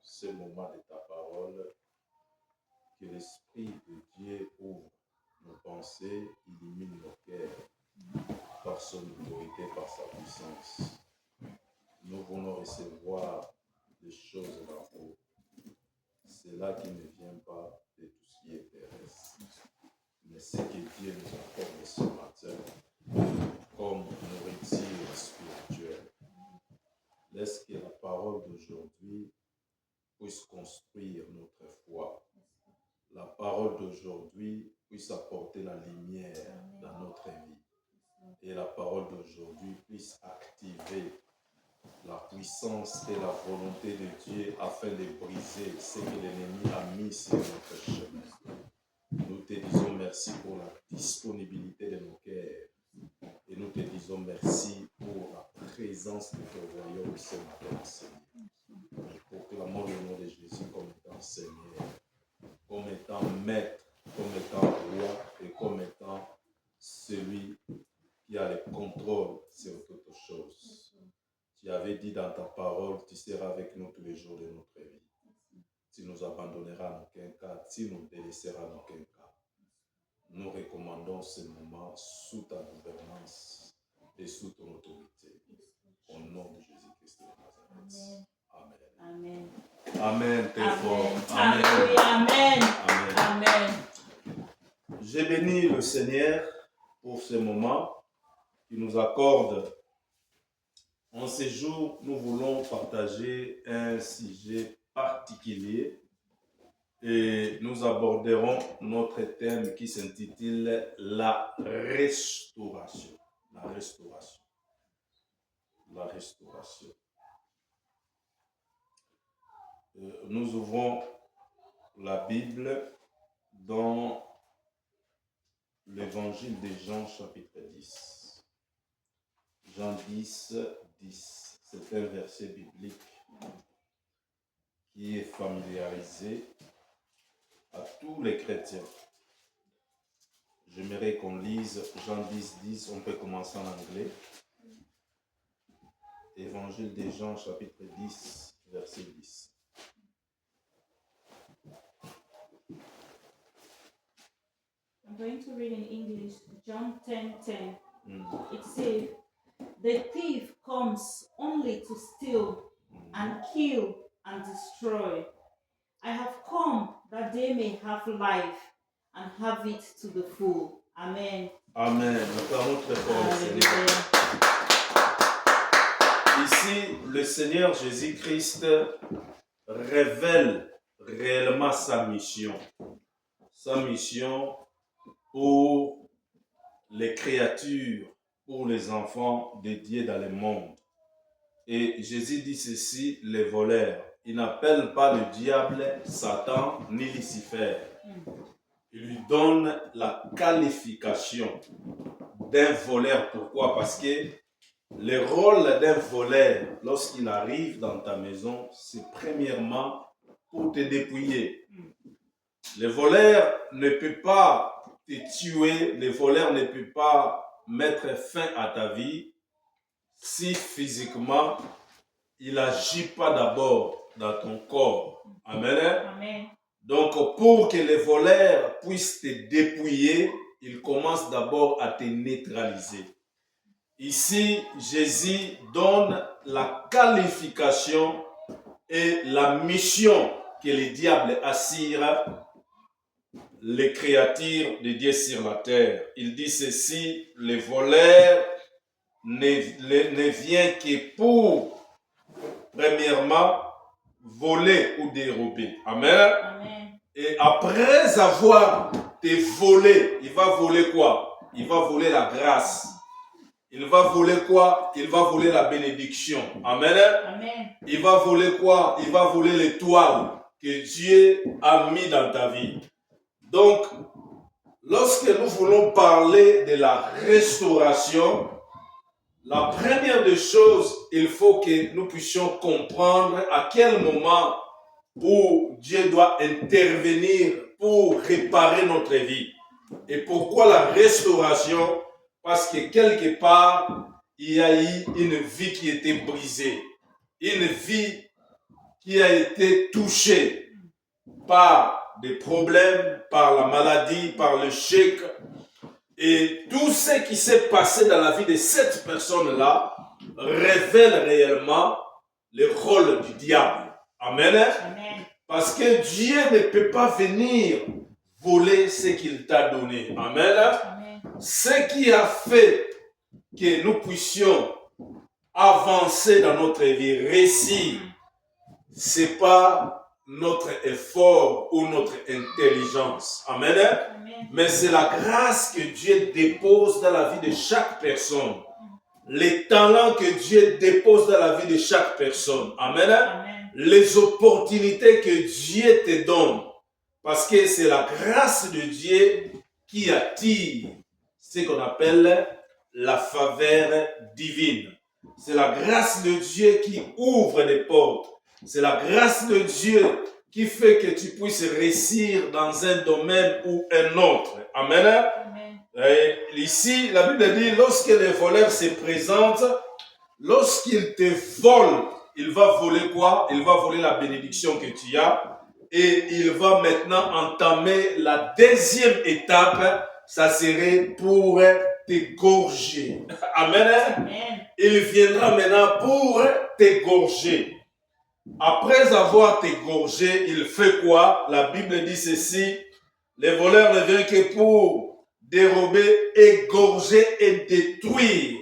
ce moment de ta parole, que l'Esprit de Dieu ouvre nos pensées, illumine nos cœurs par son autorité, par sa puissance. Nous voulons recevoir des choses d'en haut. C'est là qui ne vient pas de tout ce qui est terrestre, mais ce que Dieu nous accorde ce matin comme nourriture spirituelle. Laisse que la parole d'aujourd'hui puisse construire notre foi. La parole d'aujourd'hui puisse apporter la lumière dans notre vie. Et la parole d'aujourd'hui puisse activer la puissance et la volonté de Dieu afin de briser ce que l'ennemi a mis sur notre chemin. Nous te disons merci pour la disponibilité de nos cœurs. Et nous te disons merci pour la présence de ton royaume ce matin, Seigneur. Nous proclamons le nom de Jésus comme étant Seigneur, comme étant maître, comme étant roi et comme étant celui qui a le contrôle sur toutes choses. Tu avais dit dans ta parole, tu seras avec nous tous les jours de notre vie. Tu nous abandonneras en aucun cas, tu nous délaisseras en aucun cas. Nous recommandons ce moment sous ta gouvernance et sous ton autorité. Au nom de Jésus-Christ de Nazareth. Amen. Amen. Amen. Très fort. Amen. Amen. Amen. Amen. Je bénis le Seigneur pour ce moment qu'il nous accorde. En ces jours, nous voulons partager un sujet particulier et nous aborderons notre thème qui s'intitule la restauration. La restauration. La restauration. Nous ouvrons la Bible dans l'évangile de Jean chapitre 10. Jean 10, 10. C'est un verset biblique qui est familiarisé à tous les chrétiens. J'aimerais qu'on lise Jean 10, 10. On peut commencer en anglais. Évangile de Jean chapitre 10, verset 10. I'm going to read in English, John 10:10. It says, "The thief comes only to steal and kill and destroy. I have come that they may have life and have it to the full." Amen. Amen. Nous parlons très fort le Seigneur. Ici, le Seigneur Jésus-Christ révèle réellement sa mission. Sa mission pour les créatures, pour les enfants dédiés dans le monde. Et Jésus dit ceci, les voleurs. Il n'appelle pas le diable Satan ni Lucifer. Il lui donne la qualification d'un voleur. Pourquoi? Parce que le rôle d'un voleur, lorsqu'il arrive dans ta maison, c'est premièrement pour te dépouiller. Le voleur ne peut pas te tuer, le voleur ne peut pas mettre fin à ta vie si physiquement il n'agit pas d'abord dans ton corps. Amen. Amen. Donc pour que le voleur puisse te dépouiller, il commence d'abord à te neutraliser. Ici, Jésus donne la qualification et la mission que le diable assure les créatures de Dieu sur la terre. Il dit ceci, le voleur ne vient que pour, premièrement, voler ou dérober. Amen. Amen. Et après avoir te volé, il va voler quoi? Il va voler la grâce. Il va voler quoi? Il va voler la bénédiction. Amen. Amen. Il va voler quoi? Il va voler l'étoile que Dieu a mis dans ta vie. Donc, lorsque nous voulons parler de la restauration, la première des choses, il faut que nous puissions comprendre à quel moment où Dieu doit intervenir pour réparer notre vie. Et pourquoi la restauration? Parce que quelque part, il y a eu une vie qui était brisée. Une vie qui a été touché par des problèmes, par la maladie, par le chèque, et tout ce qui s'est passé dans la vie de cette personne-là révèle réellement le rôle du diable. Amen. Amen. Parce que Dieu ne peut pas venir voler ce qu'il t'a donné. Amen. Amen. Ce qui a fait que nous puissions avancer dans notre vie, réussir, c'est pas notre effort ou notre intelligence. Amen. Amen. Mais c'est la grâce que Dieu dépose dans la vie de chaque personne. Les talents que Dieu dépose dans la vie de chaque personne. Amen. Amen. Les opportunités que Dieu te donne. Parce que c'est la grâce de Dieu qui attire ce qu'on appelle la faveur divine. C'est la grâce de Dieu qui ouvre les portes. C'est la grâce de Dieu qui fait que tu puisses réussir dans un domaine ou un autre. Amen. Amen. Et ici, la Bible dit, lorsque les voleurs se présentent, lorsqu'il te vole, il va voler quoi? Il va voler la bénédiction que tu as. Et il va maintenant entamer la deuxième étape, ça serait pour t'égorger. Amen. Amen. Il viendra maintenant pour t'égorger. Après avoir t'égorgé, il fait quoi? La Bible dit ceci, les voleurs ne viennent que pour dérober, égorger et détruire.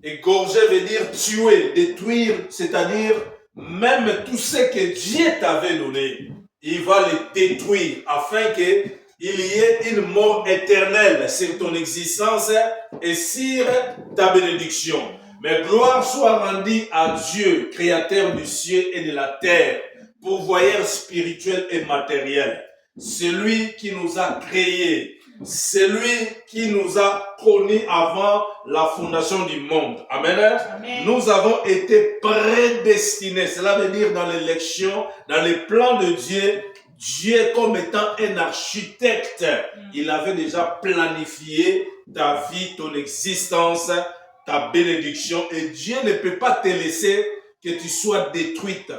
Égorger veut dire tuer, détruire, c'est-à-dire même tout ce que Dieu t'avait donné, il va le détruire afin qu'il y ait une mort éternelle sur ton existence et sur ta bénédiction. Mais gloire soit rendue à Dieu, créateur du ciel et de la terre, pourvoyeur spirituel et matériel. Celui qui nous a créés, celui qui nous a connus avant la fondation du monde. Amen. Amen. Nous avons été prédestinés. Cela veut dire dans l'élection, dans les plans de Dieu, Dieu comme étant un architecte, il avait déjà planifié ta vie, ton existence, ta bénédiction. Et Dieu ne peut pas te laisser que tu sois détruite.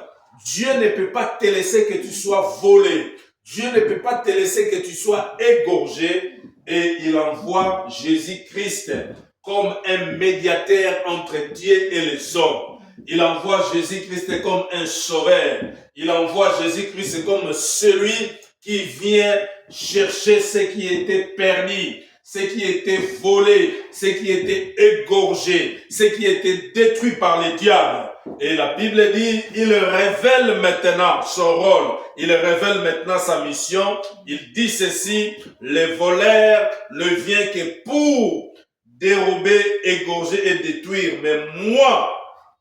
Dieu ne peut pas te laisser que tu sois volé. Dieu ne peut pas te laisser que tu sois égorgé. Et il envoie Jésus-Christ comme un médiateur entre Dieu et les hommes. Il envoie Jésus-Christ comme un sauveur. Il envoie Jésus-Christ comme celui qui vient chercher ce qui était perdu, ce qui était volé, ce qui était égorgé, ce qui était détruit par les diables. Et la Bible dit, il révèle maintenant son rôle, il révèle maintenant sa mission. Il dit ceci, les voleurs ne viennent que pour dérober, égorger et détruire. Mais moi,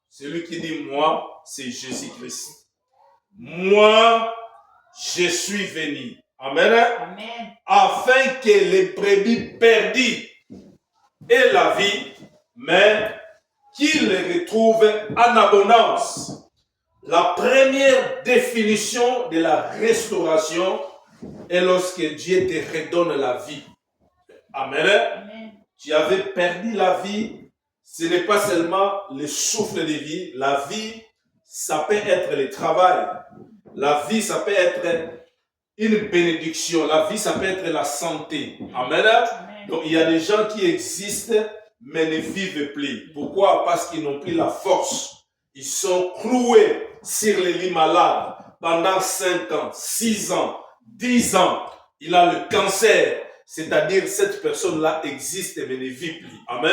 celui qui dit moi, c'est Jésus-Christ. Moi, je suis venu. Amen. Amen. Afin que les brebis perdues aient la vie, mais qu'ils les retrouvent en abondance. La première définition de la restauration est lorsque Dieu te redonne la vie. Amen. Amen. Tu avais perdu la vie. Ce n'est pas seulement le souffle de vie. La vie, ça peut être le travail. La vie, ça peut être une bénédiction. La vie, ça peut être la santé. Amen. Amen. Donc, il y a des gens qui existent, mais ne vivent plus. Pourquoi? Parce qu'ils n'ont plus la force. Ils sont cloués sur les lits malades pendant 5 ans, 6 ans, 10 ans. Il a le cancer. C'est-à-dire, cette personne-là existe mais ne vit plus. Amen.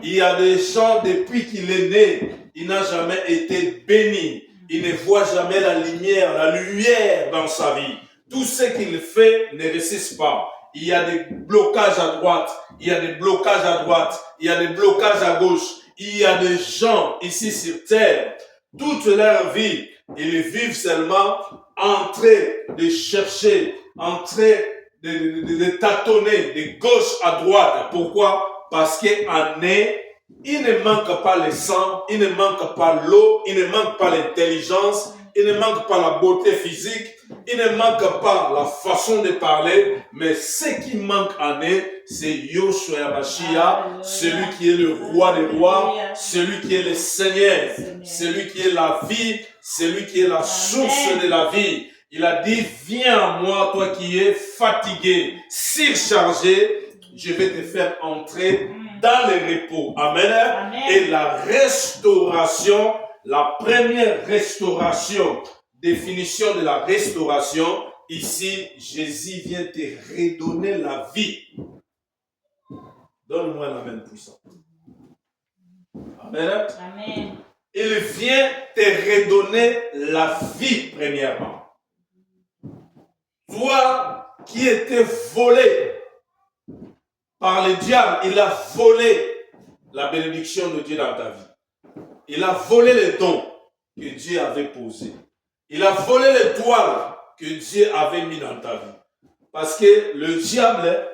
Il y a des gens, depuis qu'il est né, il n'a jamais été béni. Il ne voit jamais la lumière dans sa vie. Tout ce qu'il fait ne réussit pas. Il y a des blocages à droite, il y a des blocages à droite, il y a des blocages à gauche. Il y a des gens ici sur terre, toute leur vie, ils vivent seulement en train de chercher, en train de tâtonner de gauche à droite. Pourquoi? Parce qu'en est, il ne manque pas le sang, il ne manque pas l'eau, il ne manque pas l'intelligence, il ne manque pas la beauté physique, il ne manque pas la façon de parler, mais ce qui manque en est, c'est Yoshua Yamashiach, celui qui est le roi des rois, celui qui est le Seigneur, celui qui est la vie, c'est lui qui est la source de la vie. Il a dit, viens à moi, toi qui es fatigué, surchargé, je vais te faire entrer dans le repos. Amen. Amen. Et la restauration, la première restauration, définition de la restauration, ici, Jésus vient te redonner la vie. Donne-moi la main puissante. Amen. Amen. Il vient te redonner la vie, premièrement. Toi qui étais volé par le diable, il a volé la bénédiction de Dieu dans ta vie. Il a volé les dons que Dieu avait posés. Il a volé l'étoile que Dieu avait mis dans ta vie. Parce que le diable,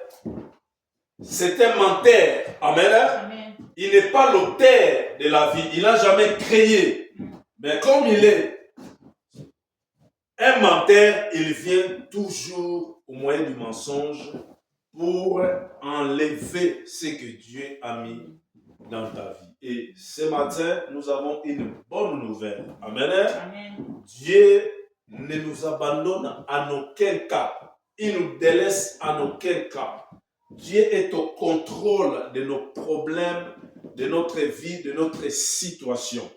c'est un menteur. Amen. Amen. Il n'est pas l'auteur de la vie. Il n'a jamais créé. Mais comme il est un menteur, il vient toujours au moyen du mensonge pour enlever ce que Dieu a mis dans ta vie. Et ce matin, nous avons une bonne nouvelle. Amen. Amen. Dieu ne nous abandonne en aucun cas. Il nous délaisse en aucun cas. Dieu est au contrôle de nos problèmes, de notre vie, de notre situation.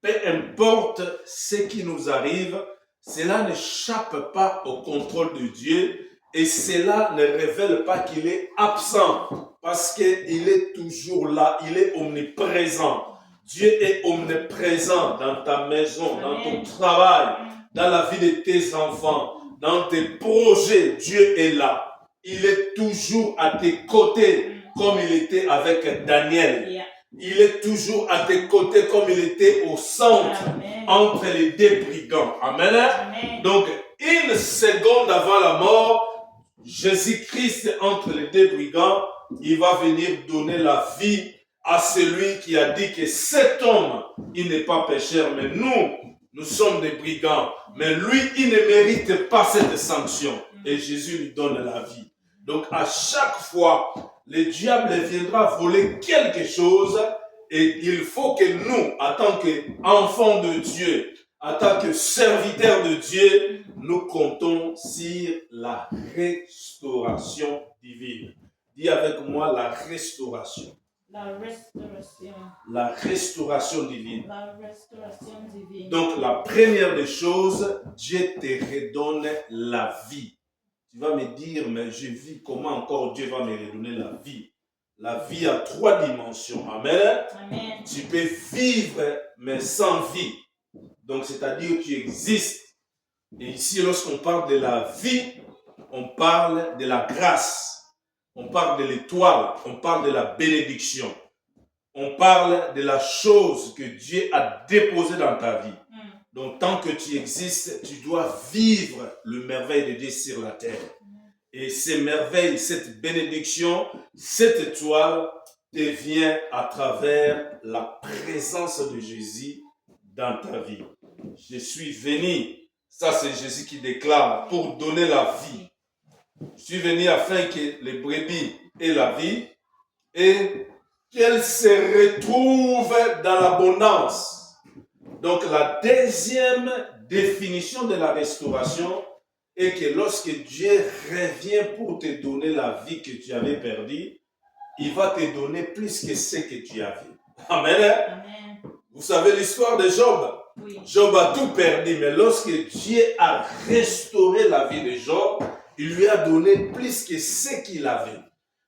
Peu importe ce qui nous arrive, cela n'échappe pas au contrôle de Dieu et cela ne révèle pas qu'il est absent parce qu'il est toujours là, il est omniprésent. Dieu est omniprésent dans ta maison, dans ton travail, dans la vie de tes enfants, dans tes projets. Dieu est là. Il est toujours à tes côtés comme il était avec Daniel. Il est toujours à tes côtés comme il était au centre. Amen. Entre les deux brigands. Amen. Amen. Donc, une seconde avant la mort, Jésus-Christ entre les deux brigands, il va venir donner la vie à celui qui a dit que cet homme, il n'est pas pécheur, mais nous sommes des brigands. Mais lui, il ne mérite pas cette sanction. Et Jésus lui donne la vie. Donc, à chaque fois, le diable viendra voler quelque chose et il faut que nous, en tant qu'enfants de Dieu, en tant que serviteurs de Dieu, nous comptons sur la restauration divine. Dis avec moi la restauration. La restauration. La restauration divine. La restauration divine. Donc, la première des choses, Dieu te redonne la vie. Tu vas me dire, mais je vis comment encore Dieu va me redonner la vie. La vie a 3 dimensions. Amen. Amen. Tu peux vivre, mais sans vie. Donc, c'est-à-dire que tu existes. Et ici, lorsqu'on parle de la vie, on parle de la grâce. On parle de l'étoile. On parle de la bénédiction. On parle de la chose que Dieu a déposée dans ta vie. Donc, tant que tu existes, tu dois vivre le merveille de Dieu sur la terre. Et ces merveilles, cette bénédiction, cette étoile devient à travers la présence de Jésus dans ta vie. Je suis venu, ça c'est Jésus qui déclare, pour donner la vie. Je suis venu afin que les brebis aient la vie et qu'elles se retrouvent dans l'abondance. Donc, la deuxième définition de la restauration est que lorsque Dieu revient pour te donner la vie que tu avais perdue, il va te donner plus que ce que tu avais. Amen. Amen. Vous savez l'histoire de Job? Oui. Job a tout perdu, mais lorsque Dieu a restauré la vie de Job, il lui a donné plus que ce qu'il avait.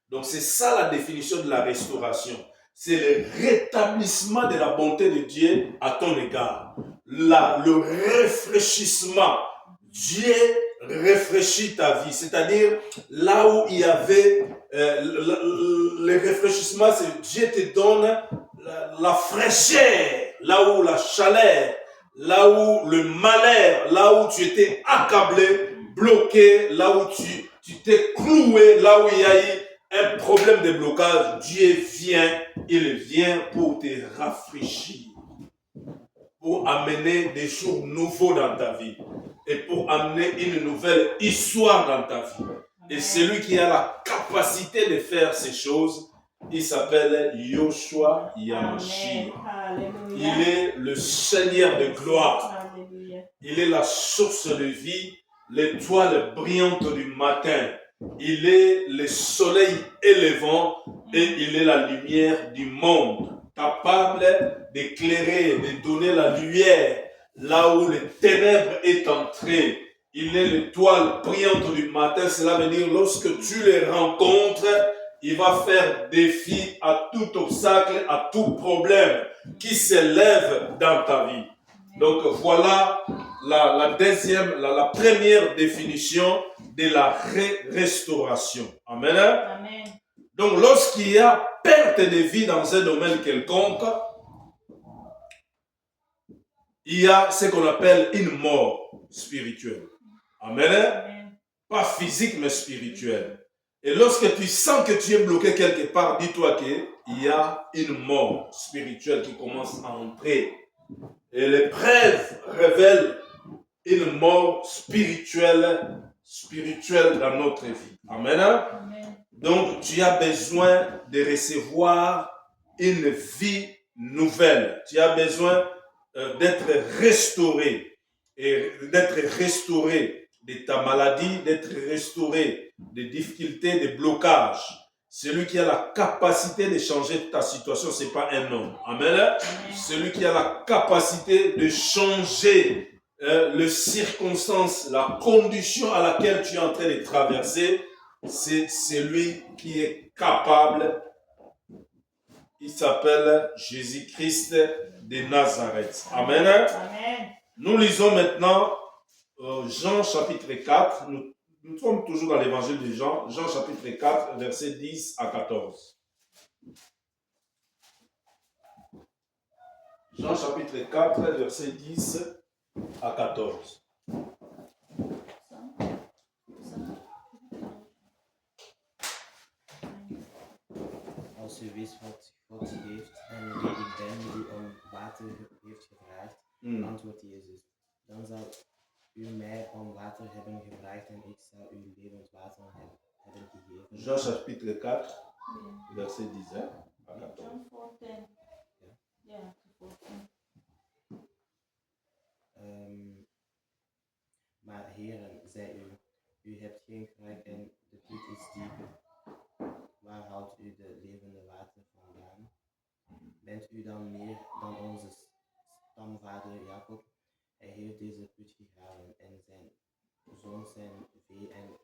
Donc, c'est ça la définition de la restauration. C'est le rétablissement de la bonté de Dieu à ton égard. Le réfléchissement. Dieu réfléchit ta vie. C'est-à-dire, là où il y avait le réfléchissement, c'est Dieu te donne la fraîcheur, là où la chaleur, là où le malheur, là où tu étais accablé, bloqué, là où tu t'es cloué, là où il y a eu un problème de blocage, Dieu vient, il vient pour te rafraîchir, pour amener des jours nouveaux dans ta vie et pour amener une nouvelle histoire dans ta vie. Et celui qui a la capacité de faire ces choses, il s'appelle Yoshua Yamashiach. Il est le Seigneur de gloire. Il est la source de vie, l'étoile brillante du matin. Il est le soleil élevant et il est la lumière du monde, capable d'éclairer, de donner la lumière là où les ténèbres est entré. Il est l'étoile brillante du matin. Cela veut dire lorsque tu les rencontres, il va faire défi à tout obstacle, à tout problème qui s'élève dans ta vie. Donc voilà la première définition de la restauration. Amen. Amen. Donc lorsqu'il y a perte de vie dans un domaine quelconque, il y a ce qu'on appelle une mort spirituelle. Amen. Amen. Pas physique mais spirituelle. Et lorsque tu sens que tu es bloqué quelque part, dis-toi qu'il y a une mort spirituelle qui commence à entrer. Et l'épreuve révèle une mort spirituelle dans notre vie. Amen. Amen. Donc, tu as besoin de recevoir une vie nouvelle. Tu as besoin d'être restauré. Et d'être restauré de ta maladie, d'être restauré des difficultés, des blocages. Celui qui a la capacité de changer ta situation, ce n'est pas un homme. Amen. Amen. Celui qui a la capacité de changer les circonstances, la condition à laquelle tu es en train de traverser, c'est celui qui est capable. Il s'appelle Jésus-Christ de Nazareth. Amen. Amen. Nous lisons maintenant Jean chapitre 4. Nous sommes toujours dans l'évangile de Jean. Jean chapitre 4, versets 10 à 14. Jean chapitre 4, versets 10 à 14. Als u wist wat God geeft en wie ik ben die om water heeft gevraagd, antwoordt Jezus, dan zal u mij om water hebben gevraagd en ik zal u levend water hebben gegeven. Jean chapitre 4, verset 10 à 14. John 4:10. Yeah, 14. Maar heren, zei u, u hebt geen kruik en de put is diep. Waar haalt u de levende water vandaan? Bent u dan meer dan onze stamvader Jacob? Hij heeft deze put gegraven en zijn zoon zijn vee en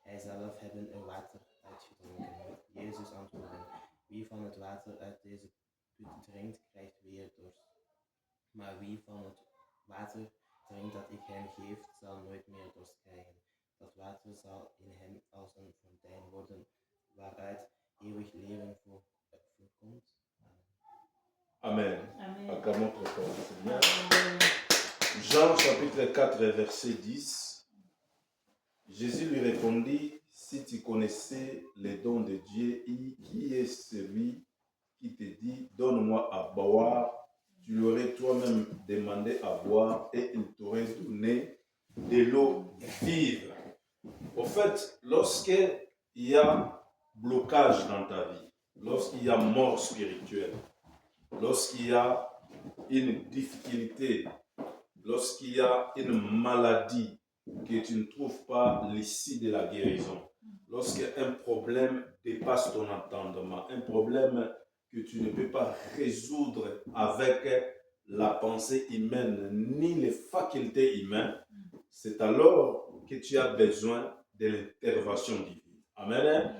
hij zelf hebben er water uitgedronken. Jezus antwoordde, wie van het water uit deze put drinkt, krijgt weer dorst. Maar wie van het water drinkt dat ik hem geef, zal nooit meer dorst krijgen. Dat water zal in hem als een fontein worden, waaruit eeuwig leven voorkomt. Amen. Amen. Acclamons très fort le Seigneur. Jean chapitre 4, verset 10. Jésus lui répondit, si tu connaissais les dons de Dieu, qui est celui qui te dit, donne-moi à boire, tu l'aurais toi-même demandé à boire et il t'aurait donné de l'eau vive. Au fait, lorsqu'il y a blocage dans ta vie, lorsqu'il y a mort spirituelle, lorsqu'il y a une difficulté, lorsqu'il y a une maladie que tu ne trouves pas l'issue de la guérison, lorsqu'un problème dépasse ton entendement, un problème que tu ne peux pas résoudre avec la pensée humaine ni les facultés humaines, c'est alors que tu as besoin de l'intervention divine. Amen.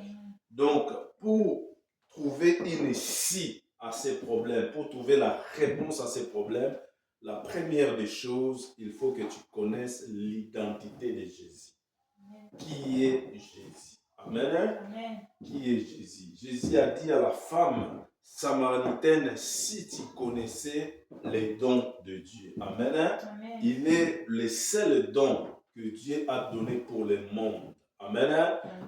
Donc, pour trouver une issue à ces problèmes, pour trouver la réponse à ces problèmes, la première des choses, il faut que tu connaisses l'identité de Jésus. Qui est Jésus? Amen. Amen. Qui est Jésus? Jésus a dit à la femme samaritaine, si tu connaissais les dons de Dieu. Amen. Amen. Il est le seul don que Dieu a donné pour le monde. Amen.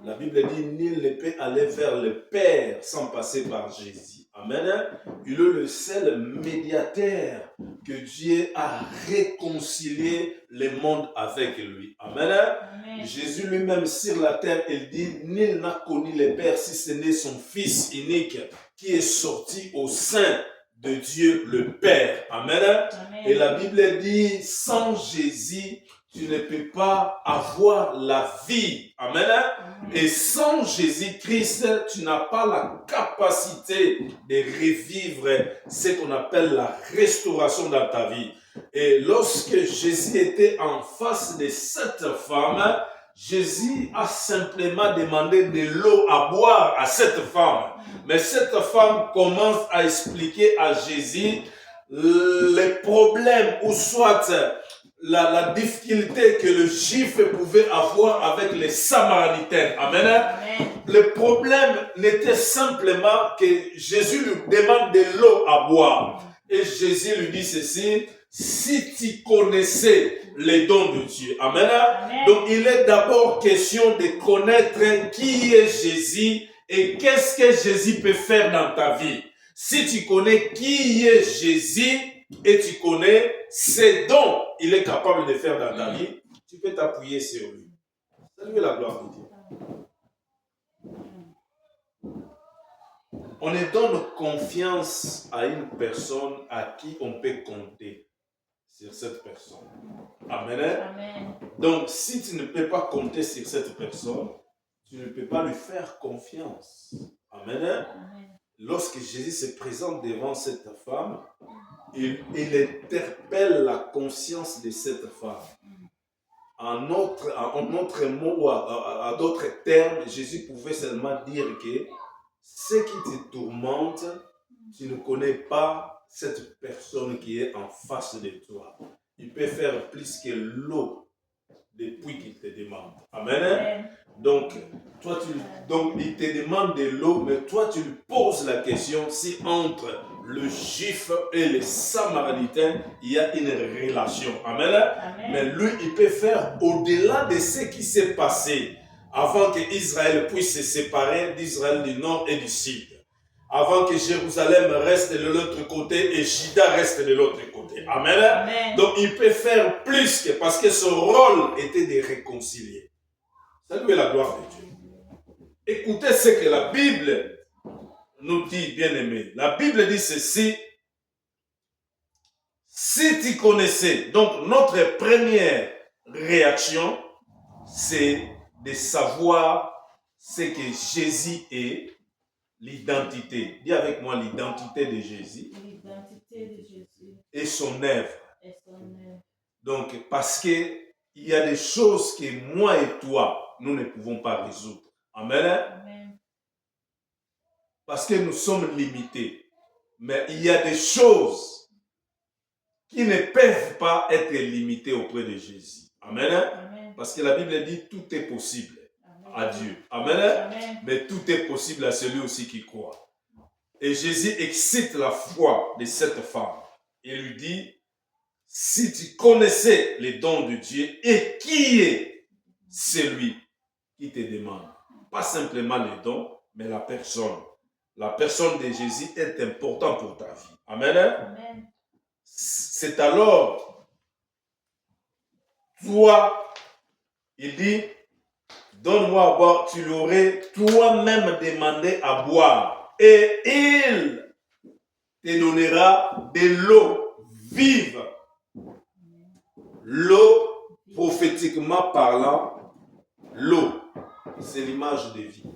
La Bible dit, nul ne peut aller vers le Père sans passer par Jésus. Amen. Il est le seul médiateur que Dieu a réconcilié le monde avec lui. Amen. Amen. Jésus lui-même sur la terre, il dit, nul n'a connu le Père si ce n'est son Fils unique qui est sorti au sein de Dieu le Père. Amen. Amen. Et la Bible dit, sans Jésus, tu ne peux pas avoir la vie. Amen. Amen. Et sans Jésus-Christ, tu n'as pas la capacité de revivre ce qu'on appelle la restauration dans ta vie. Et lorsque Jésus était en face de cette femme, Jésus a simplement demandé de l'eau à boire à cette femme. Mais cette femme commence à expliquer à Jésus les problèmes ou soit la difficulté que le juif pouvait avoir avec les samaritains. Amen. Amen. Le problème n'était simplement que Jésus lui demande de l'eau à boire. Et Jésus lui dit ceci, si tu connaissais les dons de Dieu. Amen. Amen. Donc il est d'abord question de connaître qui est Jésus et qu'est-ce que Jésus peut faire dans ta vie. Si tu connais qui est Jésus et tu connais ses dons il est capable de faire dans ta vie, tu peux t'appuyer sur lui. Saluez la gloire de Dieu. On ne donne confiance à une personne à qui on peut compter sur cette personne. Amen. Amen. Donc, si tu ne peux pas compter sur cette personne, tu ne peux pas lui faire confiance. Amen. Amen. Lorsque Jésus se présente devant cette femme, il interpelle la conscience de cette femme. En autre mot ou à d'autres termes, Jésus pouvait seulement dire que ce qui te tourmente, tu ne connais pas cette personne qui est en face de toi. Il peut faire plus que l'eau depuis qu'il te demande. Amen. Amen. Donc, il te demande de l'eau, mais toi, tu lui poses la question si entre le juif et les samaritains, il y a une relation. Amen. Amen. Mais lui, il peut faire au-delà de ce qui s'est passé avant que Israël puisse se séparer d'Israël du nord et du sud. Avant que Jérusalem reste de l'autre côté et Juda reste de l'autre côté. Amen. Amen. Donc, il peut faire plus que parce que son rôle était de réconcilier. Saluez la gloire de Dieu. Écoutez ce que la Bible nous dit, bien-aimés. La Bible dit ceci. Si tu connaissais, donc notre première réaction, c'est de savoir ce que Jésus est, l'identité. Dis avec moi l'identité de Jésus. L'identité de Jésus Et son œuvre. et son œuvre. Donc, parce que il y a des choses que moi et toi, nous ne pouvons pas résoudre. Amen. Amen. Parce que nous sommes limités. Mais il y a des choses qui ne peuvent pas être limitées auprès de Jésus. Amen. Amen. Parce que la Bible dit tout est possible Amen. à Dieu. Amen. Amen. Mais tout est possible à celui aussi qui croit. Et Jésus excite la foi de cette femme. Il lui dit, si tu connaissais les dons de Dieu et qui est celui qui te demande. Pas simplement les dons, mais la personne. La personne de Jésus est importante pour ta vie. Amen. Amen. C'est alors, toi, il dit, donne-moi à boire, tu l'aurais toi-même demandé à boire. Et il te donnera de l'eau vive. L'eau, prophétiquement parlant, l'eau, c'est l'image de vie.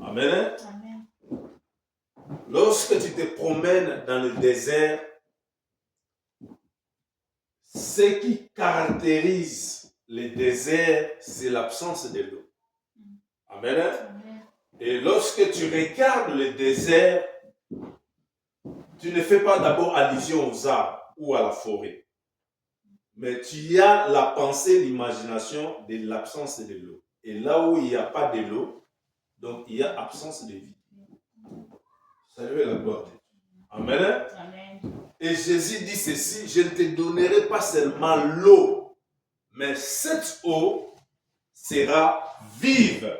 Amen. Amen. Lorsque tu te promènes dans le désert, ce qui caractérise le désert, c'est l'absence de l'eau. Amen. Amen. Et lorsque tu regardes le désert, tu ne fais pas d'abord allusion aux arbres ou à la forêt. Mais tu as la pensée, l'imagination de l'absence de l'eau. Et là où il n'y a pas de l'eau, donc il y a absence de vie. Saluez la gloire de Dieu. Amen. Amen. Et Jésus dit ceci, je ne te donnerai pas seulement l'eau, mais cette eau sera vive.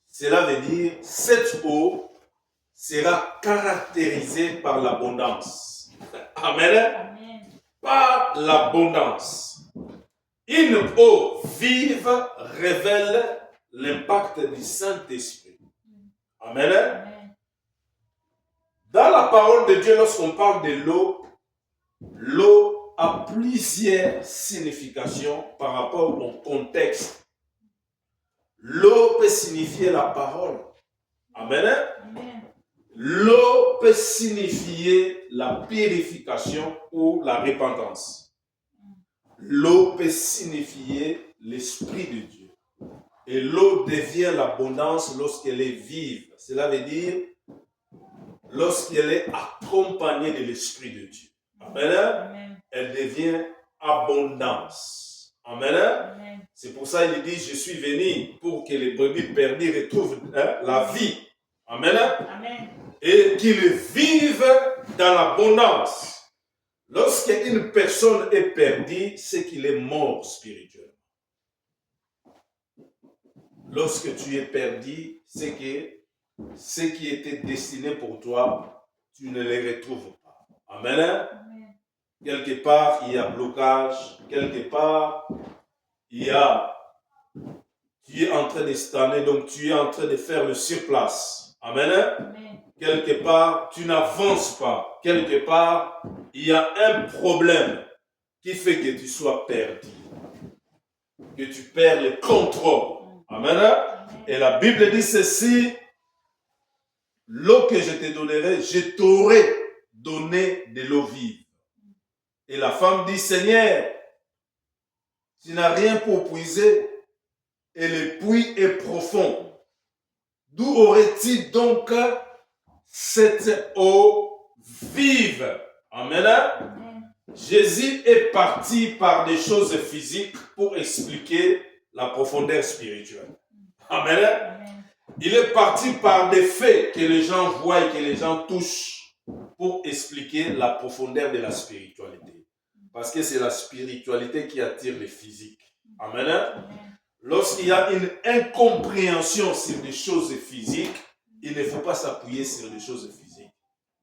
Cela veut dire, cette eau sera caractérisée par l'abondance. Amen. Amen. Par l'abondance. Une eau vive révèle l'impact du Saint-Esprit. Amen. Amen. Dans la parole de Dieu, lorsqu'on parle de l'eau, l'eau a plusieurs significations par rapport au contexte. L'eau peut signifier la parole. Amen. Amen. L'eau peut signifier la purification ou la repentance. L'eau peut signifier l'Esprit de Dieu. Et l'eau devient l'abondance lorsqu'elle est vive. Cela veut dire lorsqu'elle est accompagnée de l'Esprit de Dieu. Amen. Amen. Elle devient abondance. Amen. Amen. C'est pour ça qu'il dit, je suis venu pour que les brebis perdues retrouvent la vie. Amen. Amen. Et qu'ils vivent dans l'abondance. Lorsqu'une personne est perdue, c'est qu'il est mort spirituellement. Lorsque tu es perdu, c'est que ce qui était destiné pour toi, tu ne les retrouves pas. Amen. Amen. Quelque part, il y a blocage. Quelque part, tu es en train de stagner, donc tu es en train de faire le surplace. Amen. Amen. Quelque part, tu n'avances pas. Quelque part, il y a un problème qui fait que tu sois perdu. Que tu perds le contrôle. Amen. Et la Bible dit ceci, l'eau que je te donnerai, je t'aurai donné de l'eau vive. Et la femme dit, Seigneur, tu n'as rien pour puiser et le puits est profond. D'où aurait-il donc cette eau vive? Amen. Amen. Jésus est parti par des choses physiques pour expliquer la profondeur spirituelle. Amen. Amen. Il est parti par des faits que les gens voient et que les gens touchent pour expliquer la profondeur de la spiritualité. Parce que c'est la spiritualité qui attire le physique. Amen. Amen. Lorsqu'il y a une incompréhension sur des choses physiques, il ne faut pas s'appuyer sur des choses physiques.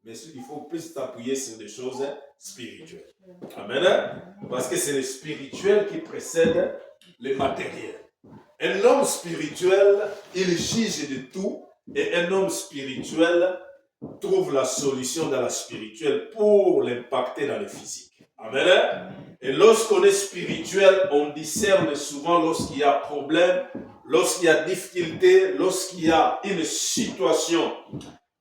Mais il faut plus s'appuyer sur des choses spirituelles. Amen. Parce que c'est le spirituel qui précède le matériel. Un homme spirituel, il juge de tout. Et un homme spirituel trouve la solution dans la spirituelle pour l'impacter dans le physique. Amen. Et lorsqu'on est spirituel, on discerne souvent lorsqu'il y a problème, lorsqu'il y a difficulté, lorsqu'il y a une situation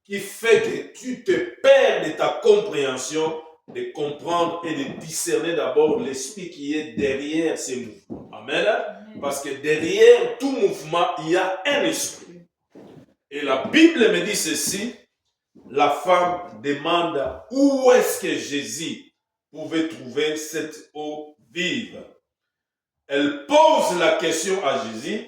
qui fait que tu te perds de ta compréhension, de comprendre et de discerner d'abord l'esprit qui est derrière ces mouvements. Amen. Parce que derrière tout mouvement, il y a un esprit. Et la Bible me dit ceci, la femme demande où est-ce que Jésus pouvait trouver cette eau vive. Elle pose la question à Jésus,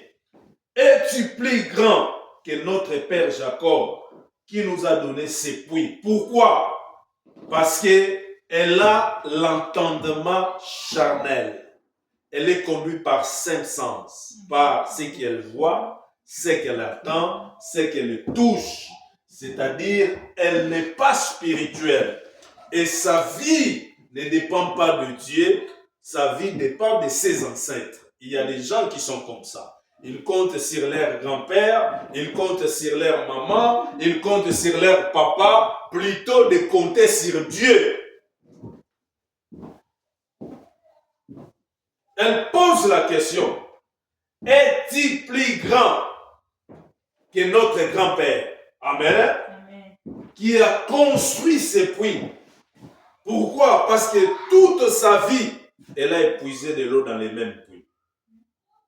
es-tu plus grand que notre père Jacob qui nous a donné ces puits? Pourquoi? Parce qu'elle a l'entendement charnel. Elle est conduite par 5 sens, par ce qu'elle voit, ce qu'elle entend, ce qu'elle touche. C'est-à-dire, elle n'est pas spirituelle. Et sa vie ne dépend pas de Dieu, sa vie dépend de ses ancêtres. Il y a des gens qui sont comme ça. Ils comptent sur leur grand-père, ils comptent sur leur maman, ils comptent sur leur papa, plutôt de compter sur Dieu. Elle pose la question, est-il plus grand que notre grand-père? Amen. Amen. Qui a construit ces puits. Pourquoi? Parce que toute sa vie, elle a épuisé de l'eau dans les mêmes puits.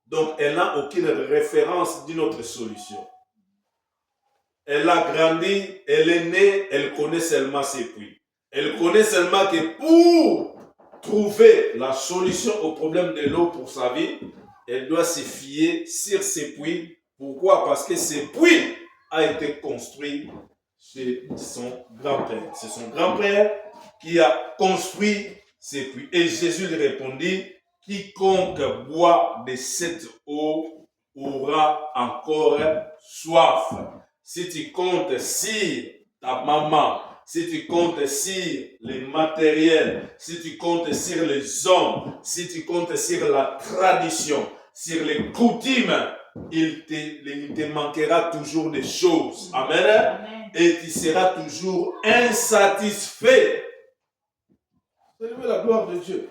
Donc, elle n'a aucune référence d'une autre solution. Elle a grandi, elle est née, elle connaît seulement ses puits. Elle connaît seulement que pour trouver la solution au problème de l'eau pour sa vie, elle doit se fier sur ses puits. Pourquoi? Parce que ces puits a été construit chez son grand-père. C'est son grand-père qui a construit ces puits. Et Jésus lui répondit, quiconque boit de cette eau aura encore soif. Si tu comptes sur ta maman, si tu comptes sur les matériels, si tu comptes sur les hommes, si tu comptes sur la tradition, sur les coutumes, il te manquera toujours des choses. Amen. Amen. Et tu seras toujours insatisfait. C'est la gloire de Dieu.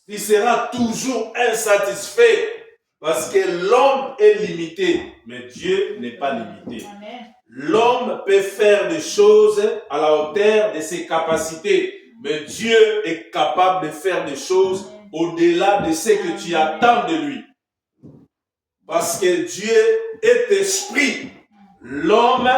Tu seras toujours insatisfait parce que l'homme est limité, mais Dieu n'est pas limité. Amen. L'homme peut faire des choses à la hauteur de ses capacités, mais Dieu est capable de faire des choses au-delà de ce que tu attends de lui. Parce que Dieu est esprit. L'homme,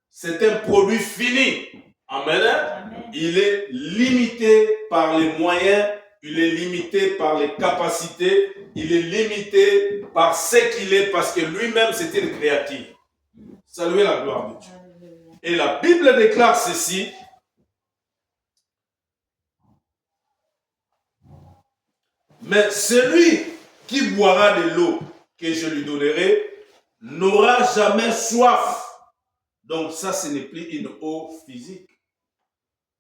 c'est un produit fini. Amen. Amen. Il est limité par les moyens, il est limité par les capacités, il est limité par ce qu'il est, parce que lui-même, c'est une créature. Saluez la gloire de Dieu. Alléluia. Et la Bible déclare ceci. Mais celui qui boira de l'eau que je lui donnerai n'aura jamais soif. Donc ça, ce n'est plus une eau physique.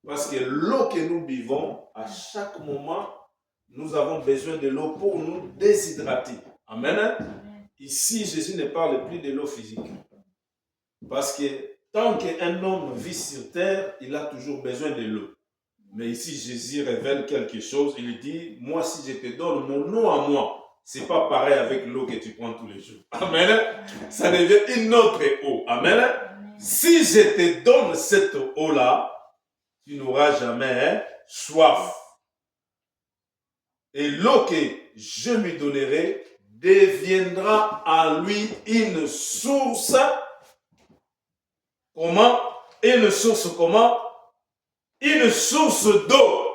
Parce que l'eau que nous buvons, à chaque moment, nous avons besoin de l'eau pour nous déshydrater. Amen. Amen. Ici, Jésus ne parle plus de l'eau physique. Parce que tant qu'un homme vit sur terre, il a toujours besoin de l'eau. Mais ici, Jésus révèle quelque chose. Il dit, moi, si je te donne mon eau à moi, c'est pas pareil avec l'eau que tu prends tous les jours. Amen. Ça devient une autre eau. Amen. Amen. Si je te donne cette eau-là, tu n'auras jamais soif. Et l'eau que je lui donnerai deviendra en lui une source. Comment? Une source comment? Une source d'eau.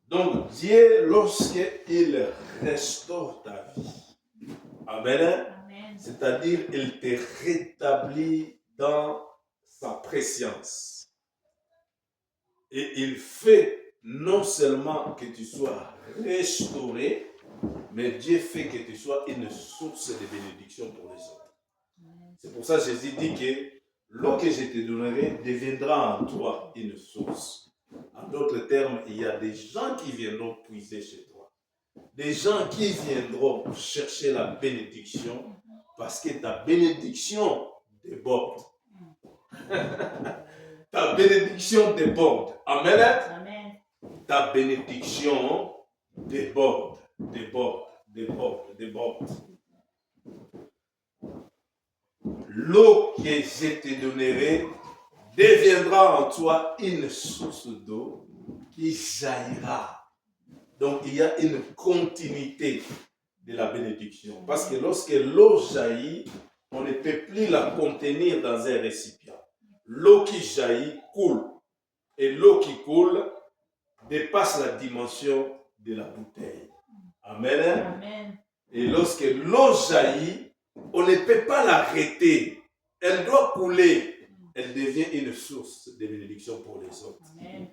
Donc Dieu, lorsqu'il restaure ta vie, amen, Amen. c'est-à-dire il te rétablit dans sa préscience. Et il fait non seulement que tu sois restauré, mais Dieu fait que tu sois une source de bénédiction pour les autres. C'est pour ça que Jésus dit que l'eau que je te donnerai deviendra en toi une source. En d'autres termes, il y a des gens qui viendront puiser chez toi. Des gens qui viendront chercher la bénédiction parce que ta bénédiction déborde. Ta bénédiction déborde. Amen. Amen. Ta bénédiction déborde, déborde, déborde, déborde. L'eau que je te donnerai deviendra en toi une source d'eau qui jaillira. Donc il y a une continuité de la bénédiction. Parce que lorsque l'eau jaillit, on ne peut plus la contenir dans un récipient. L'eau qui jaillit coule. Et l'eau qui coule dépasse la dimension de la bouteille. Amen. Amen. Et lorsque l'eau jaillit, on ne peut pas l'arrêter. Elle doit couler. Elle devient une source de bénédiction pour les autres. Amen.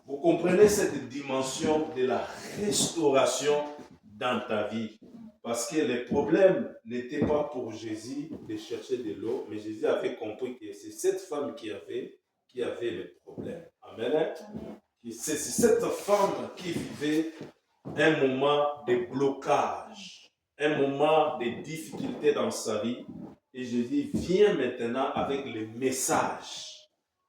Vous comprenez cette dimension de la restauration dans ta vie. Parce que le problème n'était pas pour Jésus de chercher de l'eau, mais Jésus avait compris que c'est cette femme qui avait le problème. Amen. Amen. C'est cette femme qui vivait un moment de blocage, un moment de difficulté dans sa vie. Et Jésus vient maintenant avec le message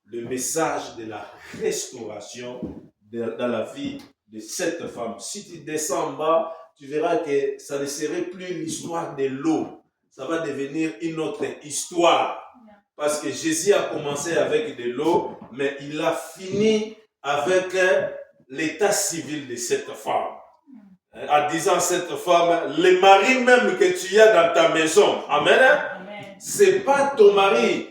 de la restauration dans la vie de cette femme. Si tu descends en bas, tu verras que ça ne serait plus l'histoire de l'eau. Ça va devenir une autre histoire. Parce que Jésus a commencé avec de l'eau, mais il a fini avec l'état civil de cette femme. En disant à cette femme, le mari même que tu as dans ta maison, amen, c'est pas ton mari.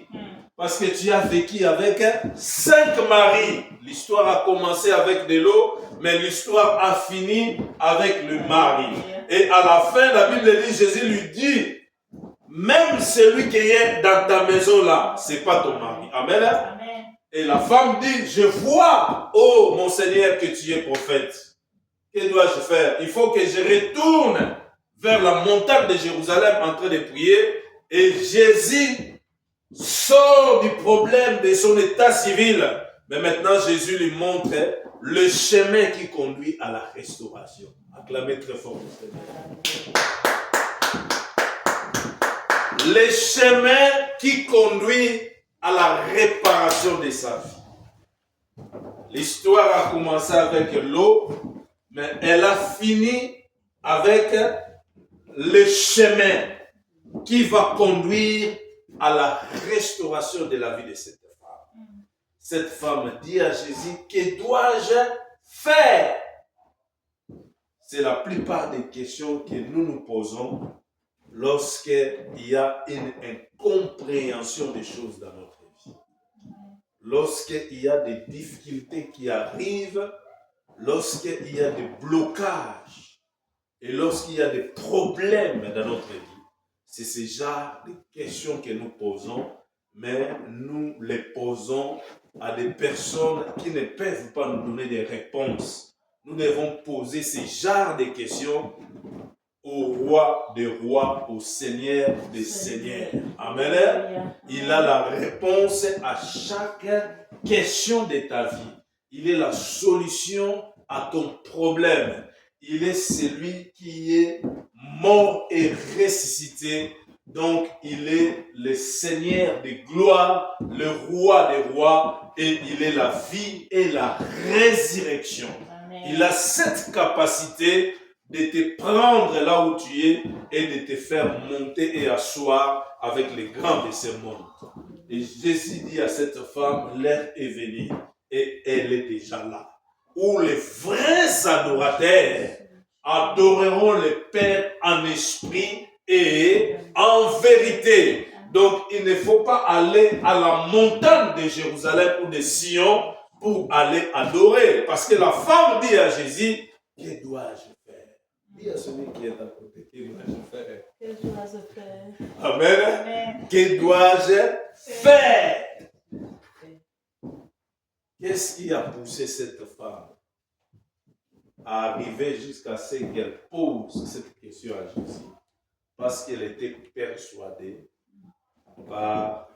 Parce que tu as vécu avec 5 maris. L'histoire a commencé avec de l'eau, mais l'histoire a fini avec le mari. Et à la fin, la Bible dit, Jésus lui dit, même celui qui est dans ta maison là, c'est pas ton mari. Amen. Amen. Et la femme dit, je vois, oh mon Seigneur, que tu es prophète. Que dois-je faire? Il faut que je retourne vers la montagne de Jérusalem en train de prier. Et Jésus sort du problème de son état civil. Mais maintenant, Jésus lui montre le chemin qui conduit à la restauration. Acclamez très fort le Seigneur. Le chemin qui conduit à la réparation de sa vie. L'histoire a commencé avec l'eau, mais elle a fini avec le chemin qui va conduire à la restauration de la vie de cette femme. Cette femme dit à Jésus, que dois-je faire? C'est la plupart des questions que nous nous posons lorsqu'il y a une incompréhension des choses dans notre vie. Lorsqu'il y a des difficultés qui arrivent, lorsqu'il y a des blocages et lorsqu'il y a des problèmes dans notre vie. C'est ce genre de questions que nous posons, mais nous les posons à des personnes qui ne peuvent pas nous donner des réponses. Nous devons poser ce genre de questions au roi des rois, au Seigneur des seigneurs. Amen. Il a la réponse à chaque question de ta vie. Il est la solution à ton problème. Il est celui qui est mort et ressuscité. Donc, il est le Seigneur de gloire, le roi des rois, et il est la vie et la résurrection. Amen. Il a cette capacité de te prendre là où tu es et de te faire monter et asseoir avec les grands de ce monde. Et Jésus dit à cette femme, l'heure est venue et elle est déjà là. Où les vrais adorateurs adoreront le Père en esprit et en vérité. Donc, il ne faut pas aller à la montagne de Jérusalem ou de Sion pour aller adorer. Parce que la femme dit à Jésus, que dois-je faire? Dis à celui qui est à côté, que dois-je faire? Que dois-je faire? Amen. Amen. Que dois-je faire? Qu'est-ce qui a poussé cette femme à arriver jusqu'à ce qu'elle pose cette question à Jésus? Parce qu'elle était persuadée par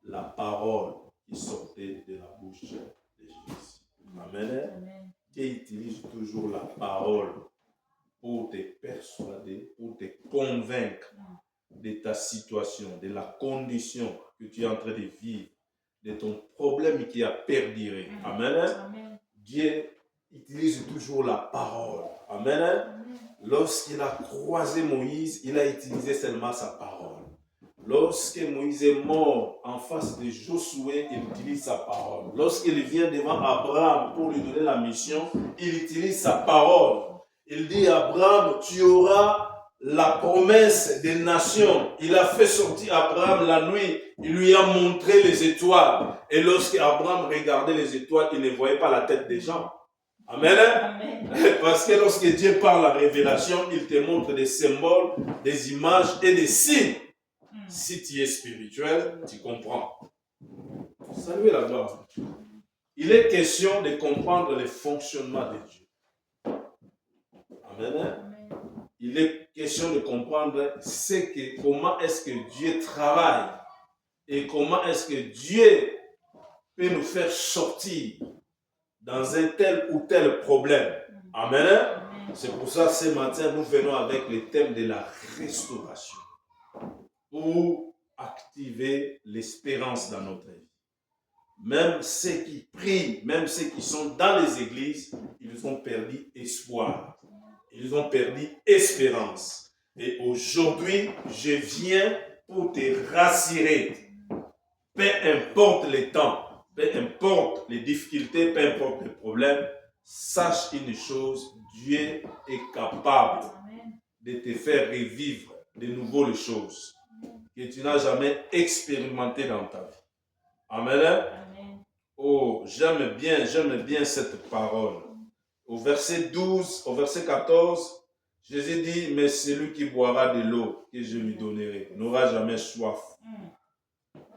la parole qui sortait de la bouche de Jésus. Amen. Amen. Dieu utilise toujours la parole pour te persuader, pour te convaincre de ta situation, de la condition que tu es en train de vivre, de ton problème qui a perduré. Amen. Amen. Dieu utilise toujours la parole. Amen. Amen. Lorsqu'il a croisé Moïse, il a utilisé seulement sa parole. Lorsque Moïse est mort en face de Josué, il utilise sa parole. Lorsqu'il vient devant Abraham pour lui donner la mission, il utilise sa parole. Il dit à Abraham, tu auras la promesse des nations. Il a fait sortir Abraham la nuit. Il lui a montré les étoiles. Et lorsque Abraham regardait les étoiles, il ne voyait pas la tête des gens. Amen. Amen. Parce que lorsque Dieu parle la révélation, il te montre des symboles, des images et des signes. Si tu es spirituel, tu comprends. Saluez la gloire. Il est question de comprendre le fonctionnement de Dieu. Amen. Amen. Il est question de comprendre comment est-ce que Dieu travaille et comment est-ce que Dieu peut nous faire sortir dans un tel ou tel problème. Amen. Amen. C'est pour ça ce matin, nous venons avec le thème de la restauration pour activer l'espérance dans notre vie. Même ceux qui prient, même ceux qui sont dans les églises, ils ont perdu espoir. Ils ont perdu espérance. Et aujourd'hui, je viens pour te rassurer. Peu importe les temps, peu importe les difficultés, peu importe les problèmes, sache une chose, Dieu est capable de te faire revivre de nouveau les choses que tu n'as jamais expérimentées dans ta vie. Amen. Amen. Oh, j'aime bien cette parole. Au verset 12, au verset 14, Jésus dit, mais celui qui boira de l'eau que je lui donnerai n'aura jamais soif.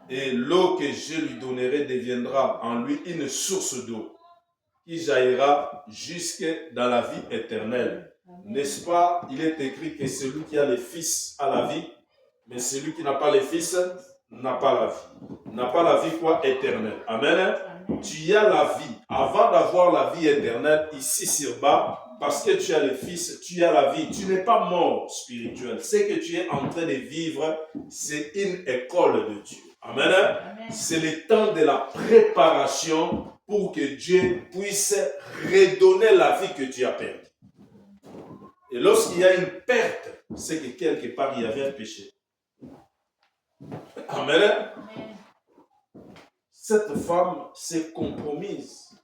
Et l'eau que je lui donnerai deviendra en lui une source d'eau qui jaillira jusque dans la vie éternelle. N'est-ce pas? Il est écrit que celui qui a le Fils a la vie, mais celui qui n'a pas le Fils n'a pas la vie. N'a pas la vie quoi? Éternelle. Amen. Amen. Tu as la vie. Avant d'avoir la vie éternelle ici sur bas, parce que tu as le Fils, tu as la vie. Tu n'es pas mort spirituel. Ce que tu es en train de vivre, c'est une école de Dieu. Amen. C'est le temps de la préparation pour que Dieu puisse redonner la vie que tu as perdue. Et lorsqu'il y a une perte, c'est que quelque part il y avait un péché. Amen. Cette femme s'est compromise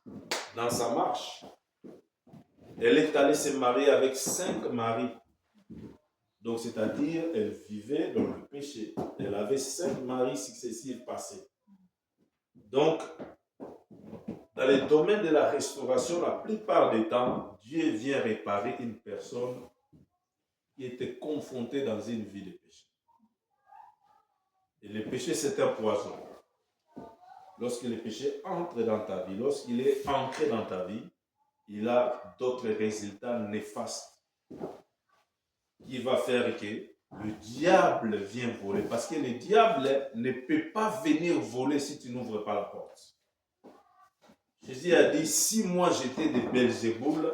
dans sa marche. Elle est allée se marier avec 5 maris. Donc, c'est-à-dire, elle vivait dans le péché. Elle avait 5 maris successifs passés. Donc, dans le domaine de la restauration, la plupart des temps, Dieu vient réparer une personne qui était confrontée dans une vie de péché. Et le péché, c'est un poison. Lorsque le péché entre dans ta vie, lorsqu'il est ancré dans ta vie, il a d'autres résultats néfastes qui va faire que le diable vient voler. Parce que le diable ne peut pas venir voler si tu n'ouvres pas la porte. Jésus a dit, si moi j'étais de Belzéboul,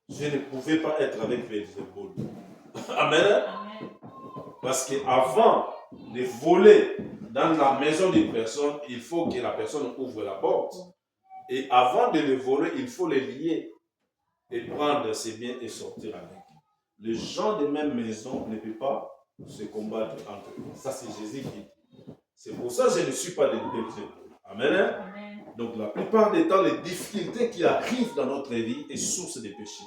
je ne pouvais pas être avec Belzéboul. Amen. Parce qu'avant de voler dans la maison d'une personne, il faut que la personne ouvre la porte. Et avant de le voler, il faut le lier et prendre ses biens et sortir avec. Les gens de même maison ne peuvent pas se combattre entre eux. Ça, c'est Jésus qui dit. C'est pour ça que je ne suis pas de Belzéboul. Amen. Amen. Donc, la plupart des temps, les difficultés qui arrivent dans notre vie sont source de péché.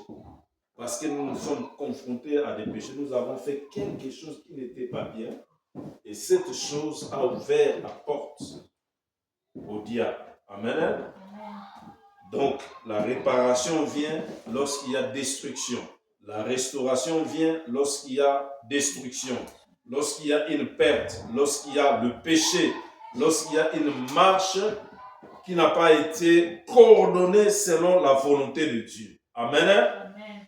Parce que nous nous sommes confrontés à des péchés. Nous avons fait quelque chose qui n'était pas bien. Et cette chose a ouvert la porte au diable. Amen. Donc, la réparation vient lorsqu'il y a destruction. La restauration vient lorsqu'il y a destruction. Lorsqu'il y a une perte, lorsqu'il y a le péché, lorsqu'il y a une marche qui n'a pas été coordonnée selon la volonté de Dieu. Amen. Amen.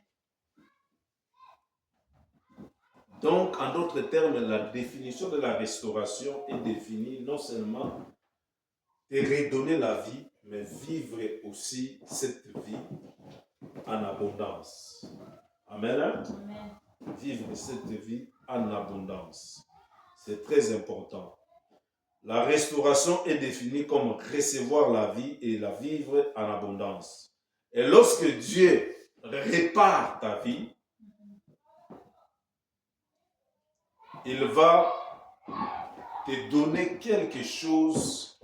Donc, en d'autres termes, la définition de la restauration est définie non seulement de redonner la vie, mais vivre aussi cette vie en abondance. Amen. Amen. Vivre cette vie en abondance. C'est très important. La restauration est définie comme recevoir la vie et la vivre en abondance. Et lorsque Dieu répare ta vie, il va te donner quelque chose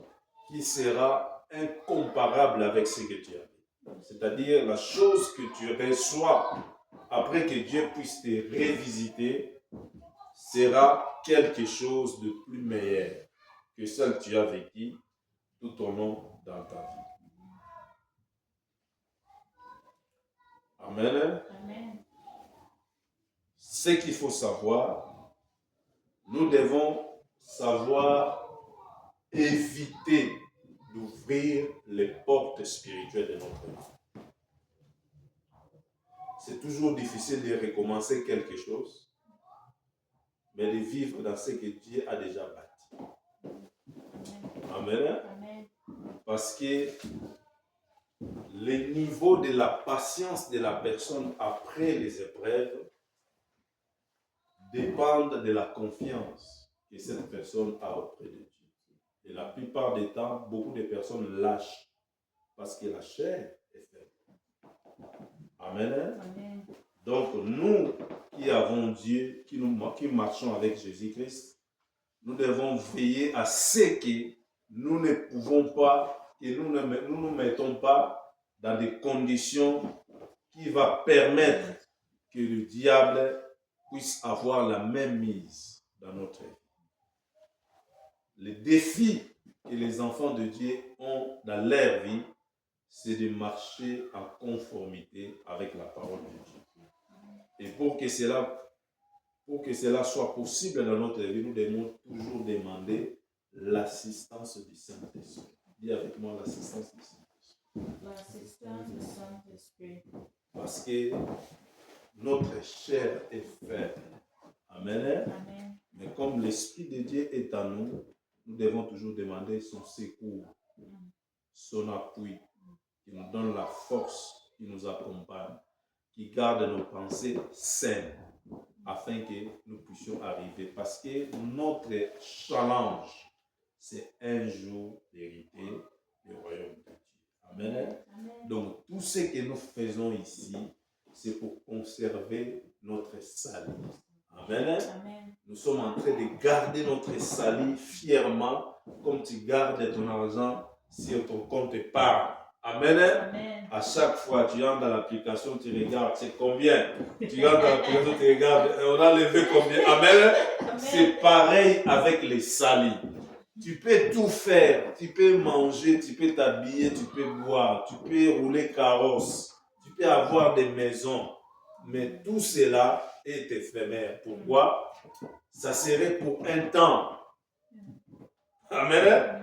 qui sera incomparable avec ce que tu as. C'est-à-dire la chose que tu reçois après que Dieu puisse te révisiter sera quelque chose de plus meilleur que celle que tu as vécue tout au long dans ta vie. Amen. Amen. Ce qu'il faut savoir, nous devons savoir éviter d'ouvrir les portes spirituelles de notre vie. C'est toujours difficile de recommencer quelque chose, mais de vivre dans ce que Dieu a déjà bâti. Amen. Amen. Parce que le niveau de la patience de la personne après les épreuves dépendent de la confiance que cette personne a auprès de Dieu. Et la plupart des temps, beaucoup de personnes lâchent parce que la chair est faible. Amen. Amen. Donc, nous qui avons Dieu, qui marchons avec Jésus-Christ, nous devons veiller à ce que nous ne pouvons pas, que nous ne nous mettons pas dans des conditions qui vont permettre que le diable puisse avoir la même mise dans notre vie. Le défi que les enfants de Dieu ont dans leur vie, c'est de marcher en conformité avec la parole de Dieu. Et pour que cela soit possible dans notre vie, nous devons toujours demander l'assistance du Saint-Esprit. Dis avec moi l'assistance du Saint-Esprit. L'assistance du Saint-Esprit. Parce que notre chair est faible. Amen. Amen. Mais comme l'Esprit de Dieu est en nous, nous devons toujours demander son secours. son appui, qui nous donne la force, qui nous accompagne, qui garde nos pensées saines, afin que nous puissions arriver. Parce que notre challenge, c'est un jour d'hériter le royaume de Dieu. Amen. Amen. Donc, tout ce que nous faisons ici, c'est pour conserver notre salut. Amen. Amen. Nous sommes en train de garder notre salut fièrement, comme tu gardes ton argent sur ton compte épargne. Amen. Amen. À chaque fois, tu entres dans l'application, tu regardes, c'est combien. Tu entres dans l'application, tu regardes, on a levé combien. Amen. Amen. C'est pareil avec les salis. Tu peux tout faire, tu peux manger, tu peux t'habiller, tu peux boire, tu peux rouler carrosse, tu peux avoir des maisons, mais tout cela est éphémère. Pourquoi? Ça serait pour un temps. Amen. Amen.